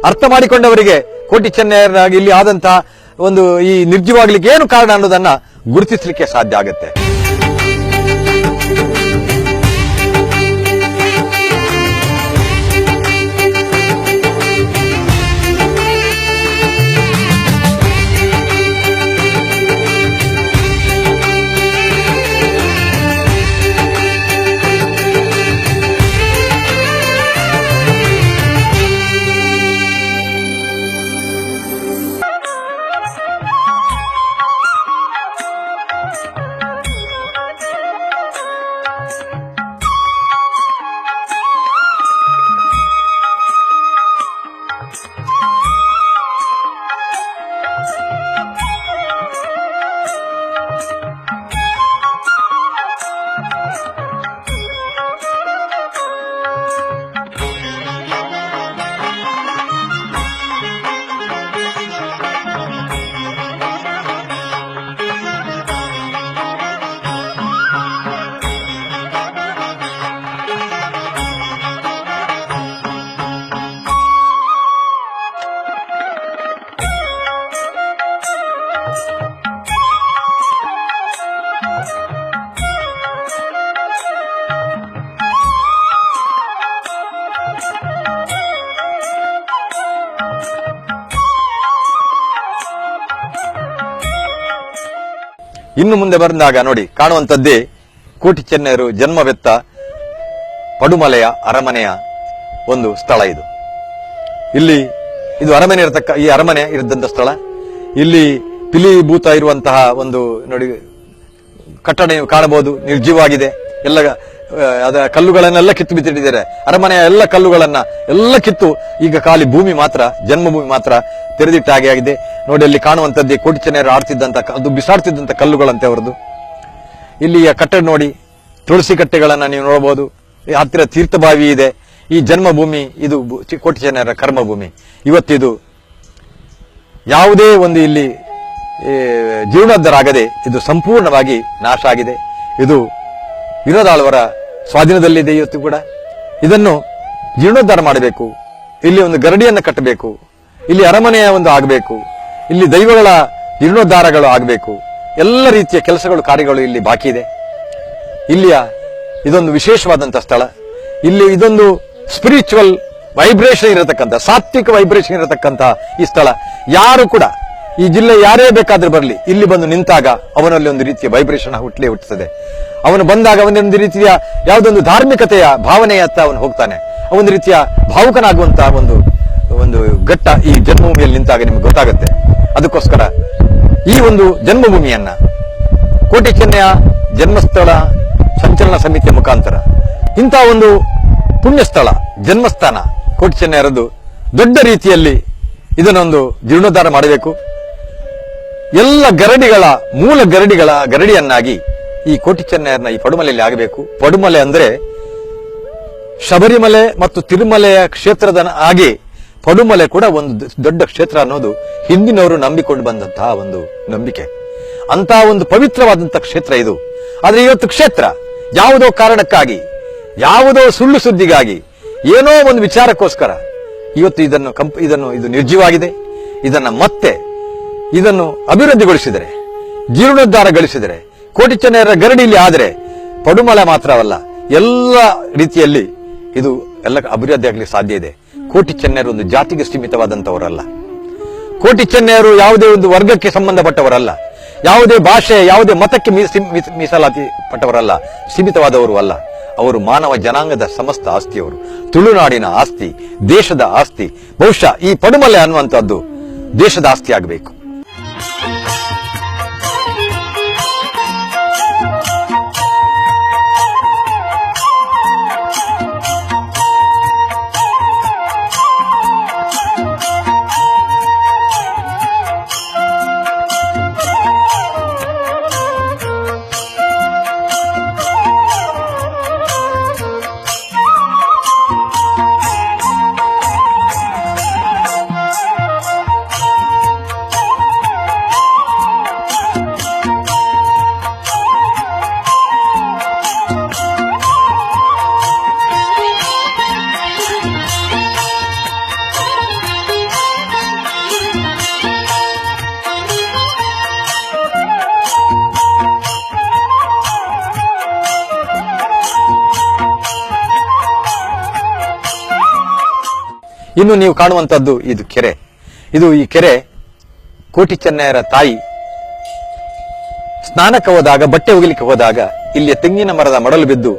ಅರ್ಥ ಮಾಡಿಕೊಂಡವರಿಗೆ ಕೋಟಿ ಚೆನ್ನಯರಾಗಿ ಇಲ್ಲಿ ಆದಂತಹ ಒಂದು ಈ ನಿರ್ಜೀವಾಗ್ಲಿಕ್ಕೆ ಏನು ಕಾರಣ ಅನ್ನೋದನ್ನ ಗುರುತಿಸಲಿಕ್ಕೆ ಸಾಧ್ಯ ಆಗುತ್ತೆ. ಇನ್ನು ಮುಂದೆ ಬಂದಾಗ ನೋಡಿ ಕಾಣುವಂತದ್ದೇ ಕೋಟಿ ಚೆನ್ನೈರು ಜನ್ಮವೆತ್ತ ಪಡುಮಲೆಯ ಅರಮನೆಯ ಒಂದು ಸ್ಥಳ ಇದು. ಇಲ್ಲಿ ಇದು ಅರಮನೆ ಈ ಅರಮನೆ ಇರದಂತ ಸ್ಥಳ. ಇಲ್ಲಿ ಪಿಲಿಭೂತ ಇರುವಂತಹ ಒಂದು ನೋಡಿ ಕಟ್ಟಡ ನೀವು ಕಾಣಬಹುದು, ನಿರ್ಜೀವವಾಗಿದೆ. ಎಲ್ಲ ಅದರ ಕಲ್ಲುಗಳನ್ನೆಲ್ಲ ಕಿತ್ತು ಬಿತ್ತಿಟ್ಟಿದ್ದಾರೆ. ಅರಮನೆಯ ಎಲ್ಲ ಕಲ್ಲುಗಳನ್ನ ಎಲ್ಲ ಕಿತ್ತು ಈಗ ಖಾಲಿ ಭೂಮಿ ಮಾತ್ರ, ಜನ್ಮಭೂಮಿ ಮಾತ್ರ ತೆರೆದಿಟ್ಟ ಹಾಗೆ ಆಗಿದೆ. ನೋಡಿ ಅಲ್ಲಿ ಕಾಣುವಂತದ್ದೇ ಕೋಟಿ ಚೆನ್ನೈರು ಆಡ್ತಿದ್ದಂತ, ಅದು ಬಿಸಾಡ್ತಿದ್ದಂತ ಕಲ್ಲುಗಳಂತೆ ಅವರದು. ಇಲ್ಲಿಯ ಕಟ್ಟಡ ನೋಡಿ, ತುಳಸಿ ಕಟ್ಟೆಗಳನ್ನ ನೀವು ನೋಡಬಹುದು. ಹತ್ತಿರ ತೀರ್ಥಬಾವಿ ಇದೆ. ಈ ಜನ್ಮಭೂಮಿ ಇದು ಕೋಟಿ ಚೆನ್ನೈರ ಕರ್ಮಭೂಮಿ. ಇವತ್ತಿದು ಯಾವುದೇ ಒಂದು ಇಲ್ಲಿ ಜೀರ್ಣೋದ್ಧಾರ ಇದು ಸಂಪೂರ್ಣವಾಗಿ ನಾಶ ಆಗಿದೆ. ಇದು ವಿನೋದಾಳ್ವರ ಸ್ವಾಧೀನದಲ್ಲಿದೆ ಇವತ್ತು ಕೂಡ. ಇದನ್ನು ಜೀರ್ಣೋದ್ಧಾರ ಮಾಡಬೇಕು. ಇಲ್ಲಿ ಒಂದು ಗರಡಿಯನ್ನು ಕಟ್ಟಬೇಕು. ಇಲ್ಲಿ ಅರಮನೆಯ ಒಂದು ಆಗಬೇಕು. ಇಲ್ಲಿ ದೈವಗಳ ಜೀರ್ಣೋದ್ಧಾರಗಳು ಆಗಬೇಕು. ಎಲ್ಲ ರೀತಿಯ ಕೆಲಸಗಳು ಕಾರ್ಯಗಳು ಇಲ್ಲಿ ಬಾಕಿ ಇದೆ. ಇಲ್ಲಿಯ ಇದೊಂದು ವಿಶೇಷವಾದಂತಹ ಸ್ಥಳ. ಇಲ್ಲಿ ಇದೊಂದು ಸ್ಪಿರಿಚುವಲ್ ವೈಬ್ರೇಷನ್ ಇರತಕ್ಕಂಥ, ಸಾತ್ವಿಕ ವೈಬ್ರೇಷನ್ ಇರತಕ್ಕಂಥ ಈ ಸ್ಥಳ. ಯಾರು ಕೂಡ ಈ ಜಿಲ್ಲೆ ಯಾರೇ ಬೇಕಾದ್ರೂ ಬರಲಿ, ಇಲ್ಲಿ ಬಂದು ನಿಂತಾಗ ಅವನಲ್ಲಿ ಒಂದು ರೀತಿಯ ವೈಬ್ರೇಷನ್ ಹುಟ್ಟುತ್ತದೆ. ಅವನು ಬಂದಾಗ ಅವನೊಂದು ರೀತಿಯ ಯಾವುದೊಂದು ಧಾರ್ಮಿಕತೆಯ ಭಾವನೆಯತ್ತ ಅವನು ಹೋಗ್ತಾನೆ. ಒಂದು ರೀತಿಯ ಭಾವುಕನಾಗುವಂತಹ ಒಂದು ಘಟ್ಟ ಈ ಜನ್ಮಭೂಮಿಯಲ್ಲಿ ನಿಂತಾಗ ನಿಮ್ಗೆ ಗೊತ್ತಾಗುತ್ತೆ. ಅದಕ್ಕೋಸ್ಕರ ಈ ಒಂದು ಜನ್ಮಭೂಮಿಯನ್ನ ಕೋಟಿ ಚೆನ್ನೈಯ ಜನ್ಮಸ್ಥಳ ಸಂಚಲನ ಸಮಿತಿಯ ಮುಖಾಂತರ ಇಂತಹ ಒಂದು ಪುಣ್ಯ ಸ್ಥಳ, ಜನ್ಮಸ್ಥಾನ ಕೋಟಿ ಚೆನ್ನೈರದು ದೊಡ್ಡ ರೀತಿಯಲ್ಲಿ ಇದನ್ನೊಂದು ಜೀರ್ಣೋದ್ಧಾರ ಮಾಡಬೇಕು. ಎಲ್ಲ ಗರಡಿಗಳ ಮೂಲ ಗರಡಿಯನ್ನಾಗಿ ಈ ಕೋಟಿ ಚೆನ್ನೈರನ್ನ ಈ ಪಡುಮಲೆಯಲ್ಲಿ ಆಗಬೇಕು. ಪಡುಮಲೆ ಅಂದ್ರೆ ಶಬರಿಮಲೆ ಮತ್ತು ತಿರುಮಲೆಯ ಕ್ಷೇತ್ರದ ಹಾಗೆ ಪಡುಮಲೆ ಕೂಡ ಒಂದು ದೊಡ್ಡ ಕ್ಷೇತ್ರ ಅನ್ನೋದು ಹಿಂದಿನವರು ನಂಬಿಕೊಂಡು ಬಂದಂತಹ ಒಂದು ನಂಬಿಕೆ. ಅಂತಹ ಒಂದು ಪವಿತ್ರವಾದಂತಹ ಕ್ಷೇತ್ರ ಇದು. ಆದ್ರೆ ಇವತ್ತು ಕ್ಷೇತ್ರ ಯಾವುದೋ ಕಾರಣಕ್ಕಾಗಿ, ಯಾವುದೋ ಸುಳ್ಳು ಸುದ್ದಿಗಾಗಿ, ಏನೋ ಒಂದು ವಿಚಾರಕ್ಕೋಸ್ಕರ ಇವತ್ತು ಇದು ನಿರ್ಜೀವಾಗಿದೆ. ಇದನ್ನು ಅಭಿವೃದ್ಧಿಗೊಳಿಸಿದರೆ, ಜೀರ್ಣೋದ್ಧಾರಗೊಳಿಸಿದರೆ, ಕೋಟಿ ಚೆನ್ನೈರ ಗರಡಿಯಲ್ಲಿ ಆದರೆ ಪಡುಮಲೆ ಮಾತ್ರವಲ್ಲ, ಎಲ್ಲ ರೀತಿಯಲ್ಲಿ ಇದು ಎಲ್ಲ ಅಭಿವೃದ್ಧಿ ಆಗಲಿ ಸಾಧ್ಯ ಇದೆ. ಕೋಟಿ ಚೆನ್ನೈರು ಒಂದು ಜಾತಿಗೆ ಸೀಮಿತವಾದಂತವರಲ್ಲ. ಕೋಟಿ ಚೆನ್ನೈರು ಯಾವುದೇ ಒಂದು ವರ್ಗಕ್ಕೆ ಸಂಬಂಧಪಟ್ಟವರಲ್ಲ. ಯಾವುದೇ ಭಾಷೆ, ಯಾವುದೇ ಮತಕ್ಕೆ ಮೀಸಲಾತಿ ಪಟ್ಟವರಲ್ಲ, ಸೀಮಿತವಾದವರು ಅಲ್ಲ. ಅವರು ಮಾನವ ಜನಾಂಗದ ಸಮಸ್ತ ಆಸ್ತಿಯವರು, ತುಳುನಾಡಿನ ಆಸ್ತಿ, ದೇಶದ ಆಸ್ತಿ. ಬಹುಶಃ ಈ ಪಡುಮಲೆ ಅನ್ನುವಂಥದ್ದು ದೇಶದ ಆಸ್ತಿ ಆಗಬೇಕು. ಇನ್ನು ನೀವು ಕಾಣುವಂತದ್ದು ಇದು ಕೆರೆ. ಈ ಕೆರೆ ಕೋಟಿ ಚೆನ್ನೈರ ತಾಯಿ ಸ್ನಾನಕ್ಕೆ ಹೋದಾಗ, ಬಟ್ಟೆ ಒಗಿಲಿಕ್ಕೆ ಹೋದಾಗ ಇಲ್ಲಿಯ ತೆಂಗಿನ ಮರದ ಮಡಲು ಬಿದ್ದು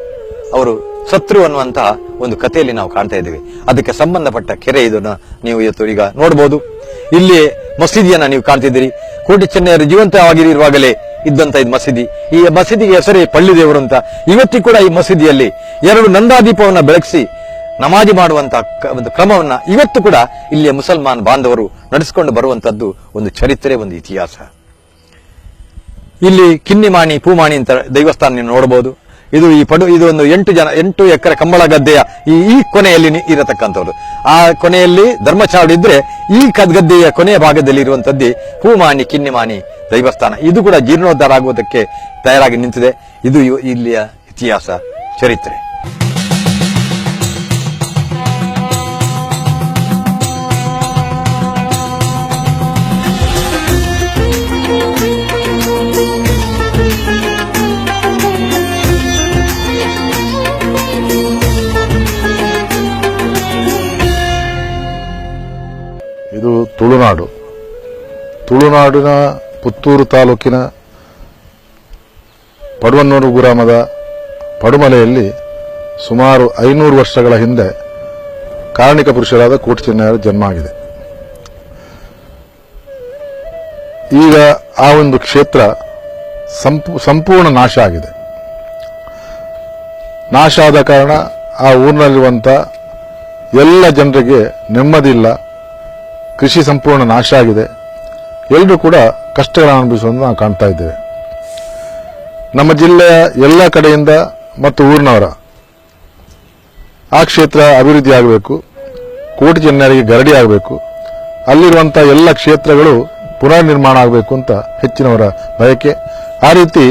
ಅವರು ಸತ್ರು ಅನ್ನುವಂತಹ ಒಂದು ಕಥೆಯಲ್ಲಿ ನಾವು ಕಾಣ್ತಾ ಇದ್ದೇವೆ. ಅದಕ್ಕೆ ಸಂಬಂಧಪಟ್ಟ ಕೆರೆ ಇದನ್ನ ನೀವು ಇವತ್ತು ಈಗ ನೋಡಬಹುದು. ಇಲ್ಲಿ ಮಸೀದಿಯನ್ನ ನೀವು ಕಾಣ್ತಿದ್ದೀರಿ. ಕೋಟಿ ಚೆನ್ನೈರು ಜೀವಂತವಾಗಿರುವಾಗಲೇ ಇದ್ದಂತ ಇದು ಮಸೀದಿ. ಈ ಮಸೀದಿಗೆ ಹೆಸರೇ ಪಳ್ಳಿದೇವರು ಅಂತ. ಇವತ್ತಿಗೂ ಕೂಡ ಈ ಮಸೀದಿಯಲ್ಲಿ 2 ನಂದಾದೀಪವನ್ನ ಬೆಳಗಿಸಿ ನಮಾಜಿ ಮಾಡುವಂತಹ ಒಂದು ಕ್ರಮವನ್ನ ಇವತ್ತು ಕೂಡ ಇಲ್ಲಿಯ ಮುಸಲ್ಮಾನ್ ಬಾಂಧವರು ನಡೆಸಿಕೊಂಡು ಬರುವಂತದ್ದು ಒಂದು ಚರಿತ್ರೆ, ಒಂದು ಇತಿಹಾಸ. ಇಲ್ಲಿ ಕಿನ್ನಿಮಾಣಿ, ಪೂಮಾಣಿ ಅಂತ ದೈವಸ್ಥಾನ ನೀವು ನೋಡಬಹುದು. ಇದು ಇದು ಒಂದು 8 ಎಕರೆ ಕಂಬಳ ಗದ್ದೆಯ ಈ ಕೊನೆಯಲ್ಲಿ ಇರತಕ್ಕಂಥವ್ರು. ಆ ಕೊನೆಯಲ್ಲಿ ಧರ್ಮಚಾವಡಿ ಇದ್ರೆ ಈ ಗದ್ದೆಯ ಕೊನೆಯ ಭಾಗದಲ್ಲಿ ಇರುವಂತದ್ದೇ ಹೂಮಾನಿ ಕಿನ್ನಿಮಾನಿ ದೈವಸ್ಥಾನ. ಇದು ಕೂಡ ಜೀರ್ಣೋದ್ಧಾರ ಆಗುವುದಕ್ಕೆ ತಯಾರಾಗಿ ನಿಂತಿದೆ. ಇದು ಇಲ್ಲಿಯ ಇತಿಹಾಸ, ಚರಿತ್ರೆ. ಇದು ತುಳುನಾಡಿನ ಪುತ್ತೂರು ತಾಲೂಕಿನ ಪಡುವನ್ನೂರು ಗ್ರಾಮದ ಪಡುಮಲೆಯಲ್ಲಿ ಸುಮಾರು 500 ವರ್ಷಗಳ ಹಿಂದೆ ಕಾರಣಿಕ ಪುರುಷರಾದ ಕೋಟಿ ಚೆನ್ನಯ್ಯರ ಜನ್ಮ ಆಗಿದೆ. ಈಗ ಆ ಒಂದು ಕ್ಷೇತ್ರ ಸಂಪೂರ್ಣ ನಾಶ ಆಗಿದೆ. ನಾಶ ಆದ ಕಾರಣ ಆ ಊರಿನಲ್ಲಿರುವಂತ ಎಲ್ಲ ಜನರಿಗೆ ನೆಮ್ಮದಿ ಇಲ್ಲ. ಕೃಷಿ ಸಂಪೂರ್ಣ ನಾಶ ಆಗಿದೆ. ಎಲ್ಲರೂ ಕೂಡ ಕಷ್ಟಗಳನ್ನು ಅನುಭವಿಸುವುದನ್ನು ನಾವು ಕಾಣ್ತಾ ಇದ್ದೇವೆ. ನಮ್ಮ ಜಿಲ್ಲೆಯ ಎಲ್ಲ ಕಡೆಯಿಂದ ಮತ್ತು ಊರಿನವರ ಆ ಕ್ಷೇತ್ರ ಅಭಿವೃದ್ಧಿ ಆಗಬೇಕು, ಕೋಟಿ ಚೆನ್ನಯ್ಯರಿಗೆ ಗರಡಿ ಆಗಬೇಕು, ಅಲ್ಲಿರುವಂತಹ ಎಲ್ಲ ಕ್ಷೇತ್ರಗಳು ಪುನರ್ ನಿರ್ಮಾಣ ಆಗಬೇಕು ಅಂತ ಹೆಚ್ಚಿನವರ ಬಯಕೆ. ಆ ರೀತಿ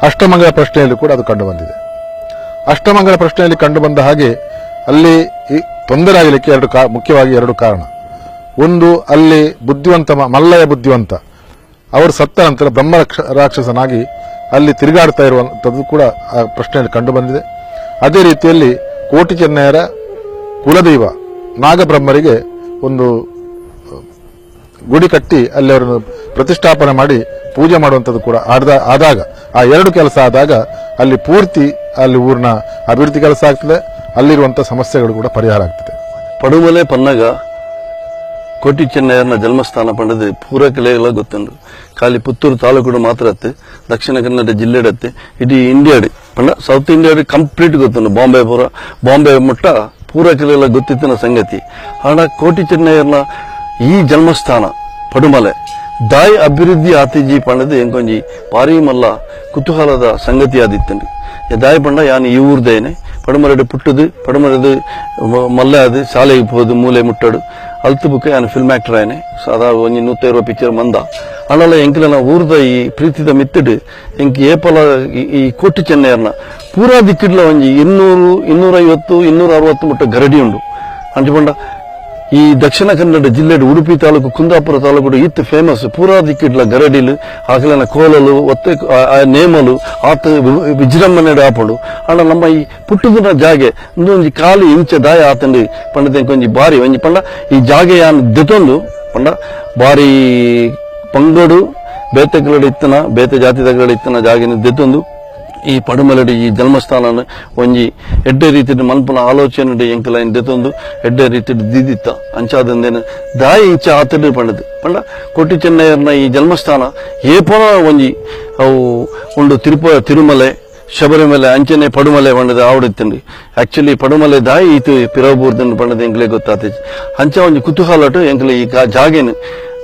ಅಷ್ಟಮಂಗಲ ಪ್ರಶ್ನೆಯಲ್ಲಿ ಕೂಡ ಅದು ಕಂಡುಬಂದಿದೆ. ಅಷ್ಟಮಂಗಲ ಪ್ರಶ್ನೆಯಲ್ಲಿ ಕಂಡುಬಂದ ಹಾಗೆ ಅಲ್ಲಿ ತೊಂದರೆ ಆಗಲಿಕ್ಕೆ ಮುಖ್ಯವಾಗಿ 2 ಕಾರಣ. ಒಂದು, ಅಲ್ಲಿ ಮಲ್ಲಯ್ಯ ಬುದ್ಧಿವಂತ ಅವರು ಸತ್ತ ನಂತರ ಬ್ರಹ್ಮ ರಾಕ್ಷಸನಾಗಿ ಅಲ್ಲಿ ತಿರುಗಾಡ್ತಾ ಇರುವಂತದ್ದು ಕೂಡ ಆ ಪ್ರಶ್ನೆಯಲ್ಲಿ ಕಂಡುಬಂದಿದೆ. ಅದೇ ರೀತಿಯಲ್ಲಿ ಕೋಟಿ ಚೆನ್ನಯ್ಯರ ಕುಲದೈವ ನಾಗಬ್ರಹ್ಮರಿಗೆ ಒಂದು ಗುಡಿ ಕಟ್ಟಿ ಅಲ್ಲಿ ಅವರನ್ನು ಪ್ರತಿಷ್ಠಾಪನೆ ಮಾಡಿ ಪೂಜೆ ಮಾಡುವಂಥದ್ದು ಕೂಡ ಆದಾಗ ಆ 2 ಕೆಲಸ ಆದಾಗ ಅಲ್ಲಿ ಪೂರ್ತಿ ಅಲ್ಲಿ ಊರಿನ ಅಭಿವೃದ್ಧಿ ಕೆಲಸ ಆಗ್ತದೆ, ಅಲ್ಲಿರುವಂತಹ ಸಮಸ್ಯೆಗಳು ಕೂಡ ಪರಿಹಾರ ಆಗ್ತದೆ. ಪಡುಮಲೆ ಪನ್ನಗ ಕೋಟಿ ಚೆನ್ನಯ್ಯನ ಜನ್ಮಸ್ಥಾನ ಪಂಡದು ಪೂರ ಕಿಲೆಗಳ ಗೊತ್ತುಂಡು. ಖಾಲಿ ಪುತ್ತೂರು ತಾಲೂಕು ಮಾತ್ರ ದಕ್ಷಿಣ ಕನ್ನಡ ಜಿಲ್ಲೆಡತ್ತೆ ಇಡೀ ಇಂಡಿಯಾಡಿ ಪಂಡ ಸೌತ್ ಇಂಡಿಯಾಡಿ ಕಂಪ್ಲೀಟ್ ಗೊತ್ತುಂಡು. ಬಾಂಬೆ ಮುಟ್ಟ ಪೂರ ಕಿಲೆಗಳ ಗೊತ್ತಿತ್ತಿನ ಸಂಗತಿ. ಆಡ ಕೋಟಿ ಚೆನ್ನಯ್ಯನ ಈ ಜನ್ಮಸ್ಥಾನ ಪಡುಮಲೆ ದಾಯಿ ಅಭಿವೃದ್ಧಿ ಆತಿಜಿ ಪಂಡದು ಎಂಕೊಂಜಿ ಪಾರಿ ಮಲ್ಲ ಕುತೂಹಲದ ಸಂಗತಿ ಆದಿತ್ತಂಡು. ದಾಯಿ ಪಂಡ ಯಾನು ಈ ಊರ್ದೇನೆ ಪಡುಮಲೆಡು ಪುಟ್ಟದು ಪಡುಮಲೆದು ಮಲ್ಲ ಅದು ಶಾಲೆಗೆ ಹೋದು ಮೂಲೆ ಮುಟ್ಟಡು ಅಲ್ತು ಬುಕ್ ಯಾನು ಫಿಲ್ಮ್ ಆಕ್ಟರ್ ಆಯ್ನೆ. ಅದ ಒಂಜಿ 120 ಪಿಕ್ಚರ್ ಮಂದ ಅಣ್ಣಲ್ಲ ಎಂಕಿಲ ಊರ್ದ ಈ ಪ್ರೀತಿದ ಮಿತ್ತಡು ಎಂಕಿ ಏಪಲ ಈ ಕೋಟಿ ಚೆನ್ನಯ್ಯರ್ನ ಪೂರಾ ದಿಕ್ಕಿಡ್ಲ ಒಂಜಿ 200, 250, 260 ಮುಟ್ಟ ಗರಡಿ ಉಂಡು. ಅಂಚ ಪಂಡ ಈ ದಕ್ಷಿಣ ಕನ್ನಡ ಜಿಲ್ಲೆ ಉಡುಪಿ ತಾಲೂಕು ಕುಂದಾಪುರ ತಾಲೂಕು ಇತ್ತು ಫೇಮಸ್. ಪೂರಾ ದಿಕ್ಕಿಡ್ಲ ಗರಡಿಲು ಆಕಲಿನ ಕೋಲಲು ಒತ್ತೆ ನೇಮಲು ಆತ ವಿಜೃಂಭಣೆಡು ಆಪಡು. ಅಣ್ಣ ನಮ್ಮ ಈ ಪುಟ್ಟದಿನ ಜಾಗೆ ಒಂದೊಂಜಿ ಕಾಲಿ ಇಂಚ ದಾಯ ಆತಂಡು ಪಂಡದ ಕೊಂಚಿ ಬಾರಿ ಒಂಜಿ ಪಂಡ ಈ ಜಾಗೆ ಯಾನ್ ದೆತೊಂದು ಪಂಡ ಬಾರಿ ಪಂಗೋಡು ಬೇತೆಗಳ ಇತ್ತನ ಬೇತೆ ಜಾತಿಗಳ ಇತ್ತನ ಜಾಗಿನ ದೆತೊಂದು ಈ ಪಡುಮಲೆಡು ಈ ಜನ್ಮಸ್ಥಾನ ಒಂಜಿ ಎಡ್ಡೆ ರೀತಿಯ ಮನ್ಪುನ ಆಲೋಚನೆ ಎಂಕಲ ದೆತೊಂದು ಎಡ್ಡೆ ರೀತಿಯ ದಿದಿತ್ತ ಅಂಚಾದಂದೇನು ದಾಯಿ ಇಂಚ ಆತಡು ಪಂಡದು ಪಂಡ ಕೋಟಿ ಚೆನ್ನಯ್ಯರ್ನ ಈ ಜನ್ಮಸ್ಥಾನ ಏಪನ ಒಂಜಿ ಅವು ಉಂಡು ತಿರುಮಲೆ ಶಬರಿಮಲೆ ಅಂಚನೆ ಪಡುಮಲೆ ಪಂಡದ ಆವಡಿತ್ತಂಡಿ. ಆಕ್ಚುಲಿ ಪಡುಮಲೆ ದಾಯಿ ಈತು ಪಿರವಬೂರ್ದನ್ನು ಪಂಡದ ಎಂಕ್ಲೆ ಗೊತ್ತಾತ. ಅಂಚ ಒಂಜಿ ಕುತೂಹಲಟು ಎಂಕ್ಲೆ ಈ ಜಾಗೇನು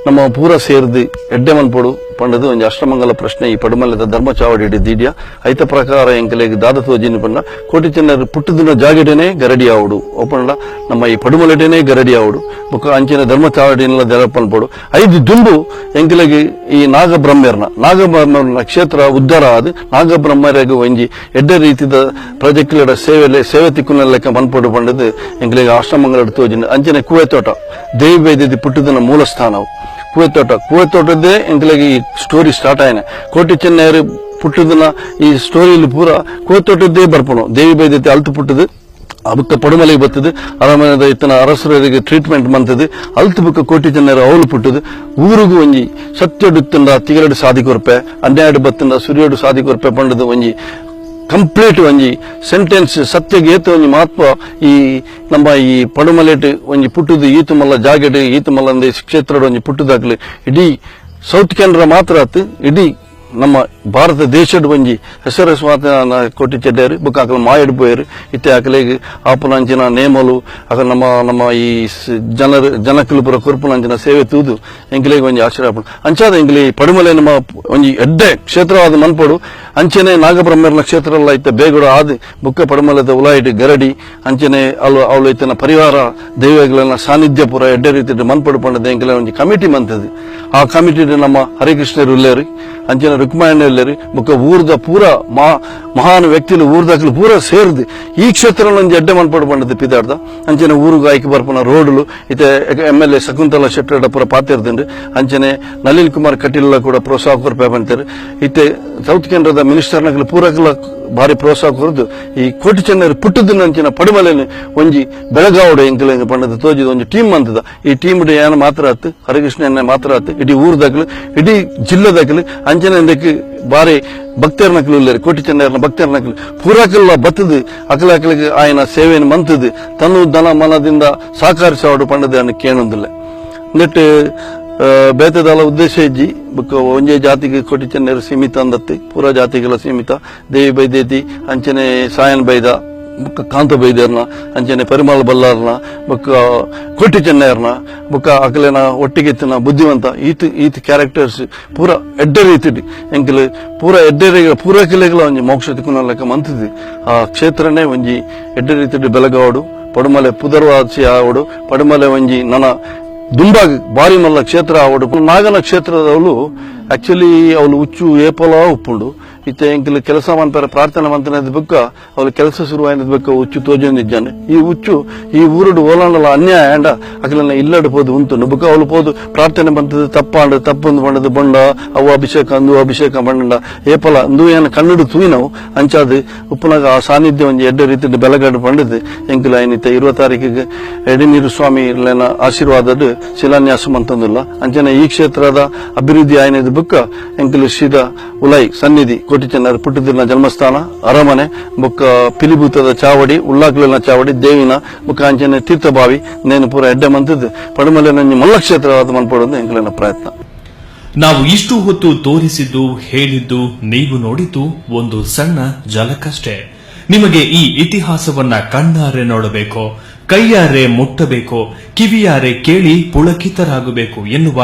ನಮ್ಮ ಪೂರ ಸೇರಿದು ಎಡ್ಡೆ ಮನ್ಪೊಡು ಪಂಡದು ಒಂಜಿ ಅಷ್ಟಮಂಗಲ ಪ್ರಶ್ನೆ ಈ ಪಡುಮಲೆದ ಧರ್ಮ ಚಾವಡಿ ಹಿಡಿದಿದ್ಯಾ ಐತ ಪ್ರಕಾರ ಎಂಕಲೆಗೆ ದಾದ ತೋಜಿನ ಪಂಡ ಕೋಟಿ ಚೆನ್ನಯ್ಯರು ಪುಟ್ಟದಿನ ಜಾಗೆಡೇನೆ ಗರಡಿ ಆವುಡು ಓಪಂಡ ನಮ್ಮ ಈ ಪಡುಮಲೆಡೇನೆ ಗರಡಿ ಆವುಡು ಬೊಕ್ಕ ಅಂಚಿನ ಧರ್ಮ ಚಾವಡಿನೆಲ್ಲ ದೆರಪನ್ಪಡು 5 ದುಂಬು ಎಂಕಲೆಗೆ ಈ ನಾಗಬ್ರಹ್ಮರ್ನ ಕ್ಷೇತ್ರ ಉದ್ಧಾರ ಆದ ನಾಗಬ್ರಹ್ಮರಿಗೆ ಒಂಜಿ ಎಡ್ಡೆ ರೀತಿದ ಪ್ರಜೆಕ್ಲಡ ಸೇವೆ ತಿಕ್ಕುನ ಲೆಕ್ಕ ಮನ್ಪೊಡು ಪಂಡದು ಎಂಕಲೆಗೆ ಅಷ್ಟಮಂಗಲ ತೋಜಿನ ಅಂಚನೆ ಕುವೆತೋಟ ದೇವಿ ಬೈದಿದ್ದು ಪುಟ್ಟದಿನ ಮೂಲ ಸ್ಥಾನವು ಕುವೆತೋಟದ್ದೇ ಎಂಕಲೆಗೆ ಈ ಸ್ಟೋರಿ ಸ್ಟಾರ್ಟ್ ಆಯ್ನೆ. ಕೋಟಿ ಚೆನ್ನಯ್ಯರು ಪುಟ್ಟದನ್ನ ಈ ಸ್ಟೋರಿಯಲ್ಲಿ ಪೂರ ಕುವೆತೋಟದ್ದೇ ಬರ್ಪಣು ದೇವಿ ಬೈದತೆ ಅಲ್ತು ಪುಟ್ಟದು ಅಬುಕ್ಕ ಪಡುಮಲೆಗೆ ಬರ್ತದೆ ಅರಮನೆದ ಇತ್ತನ ಅರಸರಿಗೆ ಟ್ರೀಟ್ಮೆಂಟ್ ಮಂತದ್ದು ಅಲ್ತು ಬುಕ್ಕ ಕೋಟಿ ಚೆನ್ನಯ್ಯರು ಅವಳು ಪುಟ್ಟದು ಊರಿಗೂ ಒಂಜಿ ಸತ್ಯಡುತ್ತಂಡ ತಿಗರಡು ಸಾದಿ ಕೊರ್ಪೆ 12 ಬತ್ತಂಡ ಸುರಿಯೋಡು ಸಾದಿ ಕೊರ್ಪೆ ಪಂಡದು ಒಂಜಿ ಕಂಪ್ಲೀಟ್ ಒಂಜಿ ಸೆಂಟೆನ್ಸ್ ಸತ್ಯಗೆ ಏತ ಒಂಜಿ ಮಹತ್ವ ಈ ನಮ್ಮ ಈ ಪಡುಮಲೆಟ್ ಒಂಜಿ ಪುಟ್ಟದು ಈತು ಮಲ್ಲ ಜಾಗೆಡ್ ಈತು ಮಲ್ಲ ಕ್ಷೇತ್ರ ಒಂಜಿ ಪುಟ್ಟದಾಗ್ಲಿ ಇಡೀ ಸೌತ್ ಕೆನರಾ ಮಾತ್ರ ಆತು ಇಡೀ ನಮ್ಮ ಭಾರತ ದೇಶದ ಒಂಜಿ ಹೆಸರು ಕೋಟಿ ಚೆನ್ನಯ್ಯರು ಬುಕ್ ಆಕಲ ಮಾಯಡ್ ಪೋಯರು ಇತ್ತೆ ಆಕಲೆಗೆ ಆಪುನಂಚಿನ ನೇಮಲು ಆಕಲ ನಮ್ಮ ಈ ಜನಕಲು ಪುರ ಕೊರ್ಪುನಂಚಿನ ಸೇವೆ ತೂದು ಎಂಕಲೆಗೆ ಒಂಜಿ ಆಶ್ಚರ್ಯ ಅಂಚಾದ ಎಂಕಲೆ ಪಡುಮಲೆ ನಮ್ಮ ಒಂಜಿ ಎಡ್ಡೆ ಕ್ಷೇತ್ರವಾದ ಮನ್ಪಡು ಅಂಚನೆ ನಾಗಬ್ರಹ್ಮರ ಕ್ಷೇತ್ರ ಐತೆ ಬೇಗುಡ ಆದಿ ಬುಕ್ಕ ಪಡಮಲದ ಉಲಾಯಿಟ್ ಗರಡಿ ಅಂಚನೆ ಅವಳು ಐತನ ಪರಿವಾರ ದೈವಗಳನ್ನ ಸಾನ್ನಿಧ್ಯ ಪೂರ ಎಡ್ಡೆ ರೀತಿ ಮನ್ಪಡು ಪಂಡದ ಎಂಕೆಲ್ಲ ಒಂದು ಕಮಿಟಿ ಮಂತದ್ದು ಆ ಕಮಿಟಿ ನಮ್ಮ ಹರಿಕೃಷ್ಣರು ಇಲ್ಲೇರಿ ಅಂಚನೆ ರುಕ್ಮಾಯಣ್ಣ ಇಲ್ಲೇರಿ ಬುಕ್ಕ ಊರ್ದ ಪೂರ ಮಹಾನ್ ವ್ಯಕ್ತಿಲು ಊರ್ದಾಕಲು ಪೂರ ಸೇರಿದು ಈ ಕ್ಷೇತ್ರ ಒಂದು ಎಡ್ಡೆ ಮನ್ಪಡು ಪಂಡದ ಪಿದಾಡ್ದ ಅಂಚನೆ ಊರುಗ ಆಯ್ಕೆ ಬರ್ಪನ ರೋಡ್ಲು ಇತ್ತೆ MLA ಶಕುಂತಲಾ ಶೆಟ್ಟರ್ ಪೂರ ಪಾತಿರ್ದಂಡು ಅಂಚನೆ ನಳಿನ್ ಕುಮಾರ್ ಕಟೀಲ್ ಕೂಡ ಪ್ರೋತ್ಸಾಹ ಕೊರ್ಪೆ ಬಂತಾರೆ ಇತ್ತೆ ಸೌತ್ ಕೇಂದ್ರದ ಮಿನಿಸ್ಟರ್ನಗಳು ಪೂರಕಲ ಭಾರಿ ಪ್ರೋತ್ಸಾಹ ಕೊರದು ಈ ಕೋಟಿ ಚೆನ್ನೈರು ಪುಟ್ಟದ ಅಂಚಿನ ಪಡುಮಲೆನೆ ಒಂಜಿ ಬೆಳಗಾವಡು ಎಂಕಲ ಪಂಡದ ತೋಜಿದ ಒಂದು ಟೀಮ್ ಅಂತದ ಈ ಟೀಮ್ ಏನ ಮಾತ್ರ ಆತು ಹರಿಕೃಷ್ಣ ಮಾತ್ರ ಆತು ಇಡೀ ಊರ್ದಾಗಲು ಇಡೀ ಜಿಲ್ಲೆದಾಗಲು ಅಂಚನೆ ಬಾರಿ ಭಕ್ತರ್ನಕಲು ಇಲ್ಲ ಕೋಟಿ ಚೆನ್ನೈರ್ನ ಭಕ್ತರ್ನಕಲು ಪೂರಕಲ್ಲ ಬತ್ತದು ಅಕಲಕ್ಕೆ ಆಯನ ಸೇವೆಯನ್ನು ಮಂತದು ತನ್ನು ಧನ ಮನದಿಂದ ಸಹಕರಿಸೋಡು ಪಂಡದ ಅನ್ನ ಕೇಳೊಂದಿಲ್ಲ ನೆಟ್ಟು ಬೇತದಾಲ ಉದ್ದೇಶ ಇಜ್ಜಿ ಒಂಜೇ ಜಾತಿಗೆ ಕೋಟಿ ಚೆನ್ನೈರು ಸೀಮಿತ ಅಂದತ್ತಿ ಪೂರ ಜಾತಿಗಳ ಸೀಮಿತ ದೇವಿ ಬೈದೇತಿ ಅಂಚನೆ ಸಾಯನ್ ಬೈದ ಬುಕ್ಕ ಕಾಂತ ಬೈದೇರ್ನ ಅಂಚನೆ ಪರಿಮಳ ಬಲ್ಲಾರ್ನ ಬುಕ್ಕ ಕೋಟಿ ಚೆನ್ನೈರ್ನ ಬುಕ್ಕ ಅಕಲೇನ ಒಟ್ಟಿಗೆತ್ತಿನ ಬುದ್ಧಿವಂತ ಈತ ಕ್ಯಾರೆಕ್ಟರ್ಸ್ ಪೂರ ಎಡ್ಡೆ ರೀತಿ ಎಂಕಲ್ ಪೂರ ಎಡ್ಡೆ ಪೂರ ಕಿಲೆಗಳ ಒಂಜಿ ಮೋಕ್ಷ ತಿಕ್ಕುನ ಲೆಕ್ಕ ಮಂತಿದ್ದಿ ಆ ಕ್ಷೇತ್ರನೇ ಒಂಜಿ ಎಡ್ಡೆ ರೀತಿ ಬೆಳಗಾವಡು ಪಡುಮಲೆ ಪುದರ್ವಾಸಿ ಆವಡು ಪಡುಮಲೆ ಒಂಜಿ ನನ್ನ ದುಂಬಾಗ ಬಾರಿ ಮಲ್ಲ ಕ್ಷೇತ್ರ ಆವಡು ನಾಗನ ಕ್ಷೇತ್ರದವಳು ಆಕ್ಚುಲಿ ಅವಳು ಹುಚ್ಚು ಏಪಲ ಉಪ್ಪುಂಡು ಇತ್ತೆ ಎಂಕಲ್ ಕೆಲಸ ಮನ್ಪರ ಪ್ರಾರ್ಥನೆ ಮಂತನದ ಬುಕ್ಕ ಅವಳು ಕೆಲಸ ಶುರುವಾಯಿನದ ಬುಕ್ಕ ಹುಚ್ಚು ತೋಜೊಂದಿದ್ದಾನೆ ಈ ಹುಚ್ಚು ಈ ಊರುಡು ಓಲಾಂಡಲ ಅನ್ಯಾಯ ಅಂಡ ಅಕಲನ್ನ ಇಲ್ಲಡು ಪೋದು ಉಂಟು ಬುಕ್ಕ ಅವಳು ಪೋದು ಪ್ರಾರ್ಥನೆ ಬಂತದ್ದು ತಪ್ಪಾಂಡು ತಪ್ಪೊಂದು ಬಂಡದು ಬೊಂಡ ಅವು ಅಭಿಷೇಕ ಅಂದು ಅಭಿಷೇಕ ಬಂಡ ಏಪಲ ಅಂದು ಏನು ಕನ್ನಡ ತೂಯಿನವು ಅಂಚಾದು ಉಪ್ಪುನಾಗ ಆ ಸಾನ್ನಿಧ್ಯ ಒಂದು ಎಡ್ಡೆ ರೀತಿ ಬೆಳಗಾಡು ಬಂಡದು ಎಂಕಲ್ ಐನಿತ್ತ 20 ತಾರೀಕಿಗೆ ಎಡಿನೀರು ಸ್ವಾಮಿ ಆಶೀರ್ವಾದದ್ದು ಶಿಲಾನ್ಯಾಸ ಮಂತಂದಿಲ್ಲ ಅಂಚನೆ ಈ ಕ್ಷೇತ್ರದ ಅಭಿವೃದ್ಧಿ ಆಯ್ನದ ಬುಕ್ಕ ಎಂಕಲ್ ಶ್ರೀದ ಉಲೈ ಸನ್ನಿಧಿ ಕೋಟಿ ಚೆನ್ನೈರು ಪುಟ್ಟದಿನ ಜನ್ಮಸ್ಥಾನ ಅರಮನೆ ಬುಕ್ಕ ಪಿಲಿಭೂತದ ಚಾವಡಿ ಉಳ್ಳಾಕ್ಲಿನ ಚಾವಡಿ ದೇವಿನ ಬುಕ್ಕ ಅಂಚನೆ ತೀರ್ಥಭಾವಿ ನೇನು ಪೂರ ಎಡ್ಡೆ ಮಂತದ್ದು ಪಡುಮಲೆನ ಮಲ್ಲ ಕ್ಷೇತ್ರವಾದ ಮನ್ಪಡೋದು ಎಂಕಲಿನ ಪ್ರಯತ್ನ. ನಾವು ಇಷ್ಟು ಹೊತ್ತು ತೋರಿಸಿದ್ದು ಹೇಳಿದ್ದು ನೀವು ನೋಡಿದ್ದು ಒಂದು ಸಣ್ಣ ಝಲಕಷ್ಟೇ. ನಿಮಗೆ ಈ ಇತಿಹಾಸವನ್ನ ಕಣ್ಣಾರೆ ನೋಡಬೇಕೋ, ಕೈಯಾರೆ ಮುಟ್ಟಬೇಕೋ, ಕಿವಿಯಾರೆ ಕೇಳಿ ಪುಳಕಿತರಾಗಬೇಕು ಎನ್ನುವ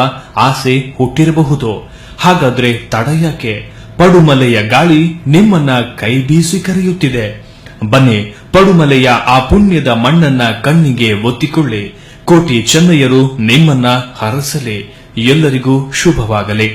ಆಸೆ ಹುಟ್ಟಿರಬಹುದು. ಹಾಗಾದ್ರೆ ತಡ ಯಾಕೆ? ಪಡುಮಲೆಯ ಗಾಳಿ ನಿಮ್ಮನ್ನ ಕೈ ಬೀಸಿ ಕರೆಯುತ್ತಿದೆ. ಬನ್ನಿ, ಪಡುಮಲೆಯ ಆ ಪುಣ್ಯದ ಮಣ್ಣನ್ನ ಕಣ್ಣಿಗೆ ಒತ್ತಿಕೊಳ್ಳಿ. ಕೋಟಿ ಚೆನ್ನೈಯರು ನಿಮ್ಮನ್ನ ಹರಸಲಿ. ಎಲ್ಲರಿಗೂ ಶುಭವಾಗಲಿ.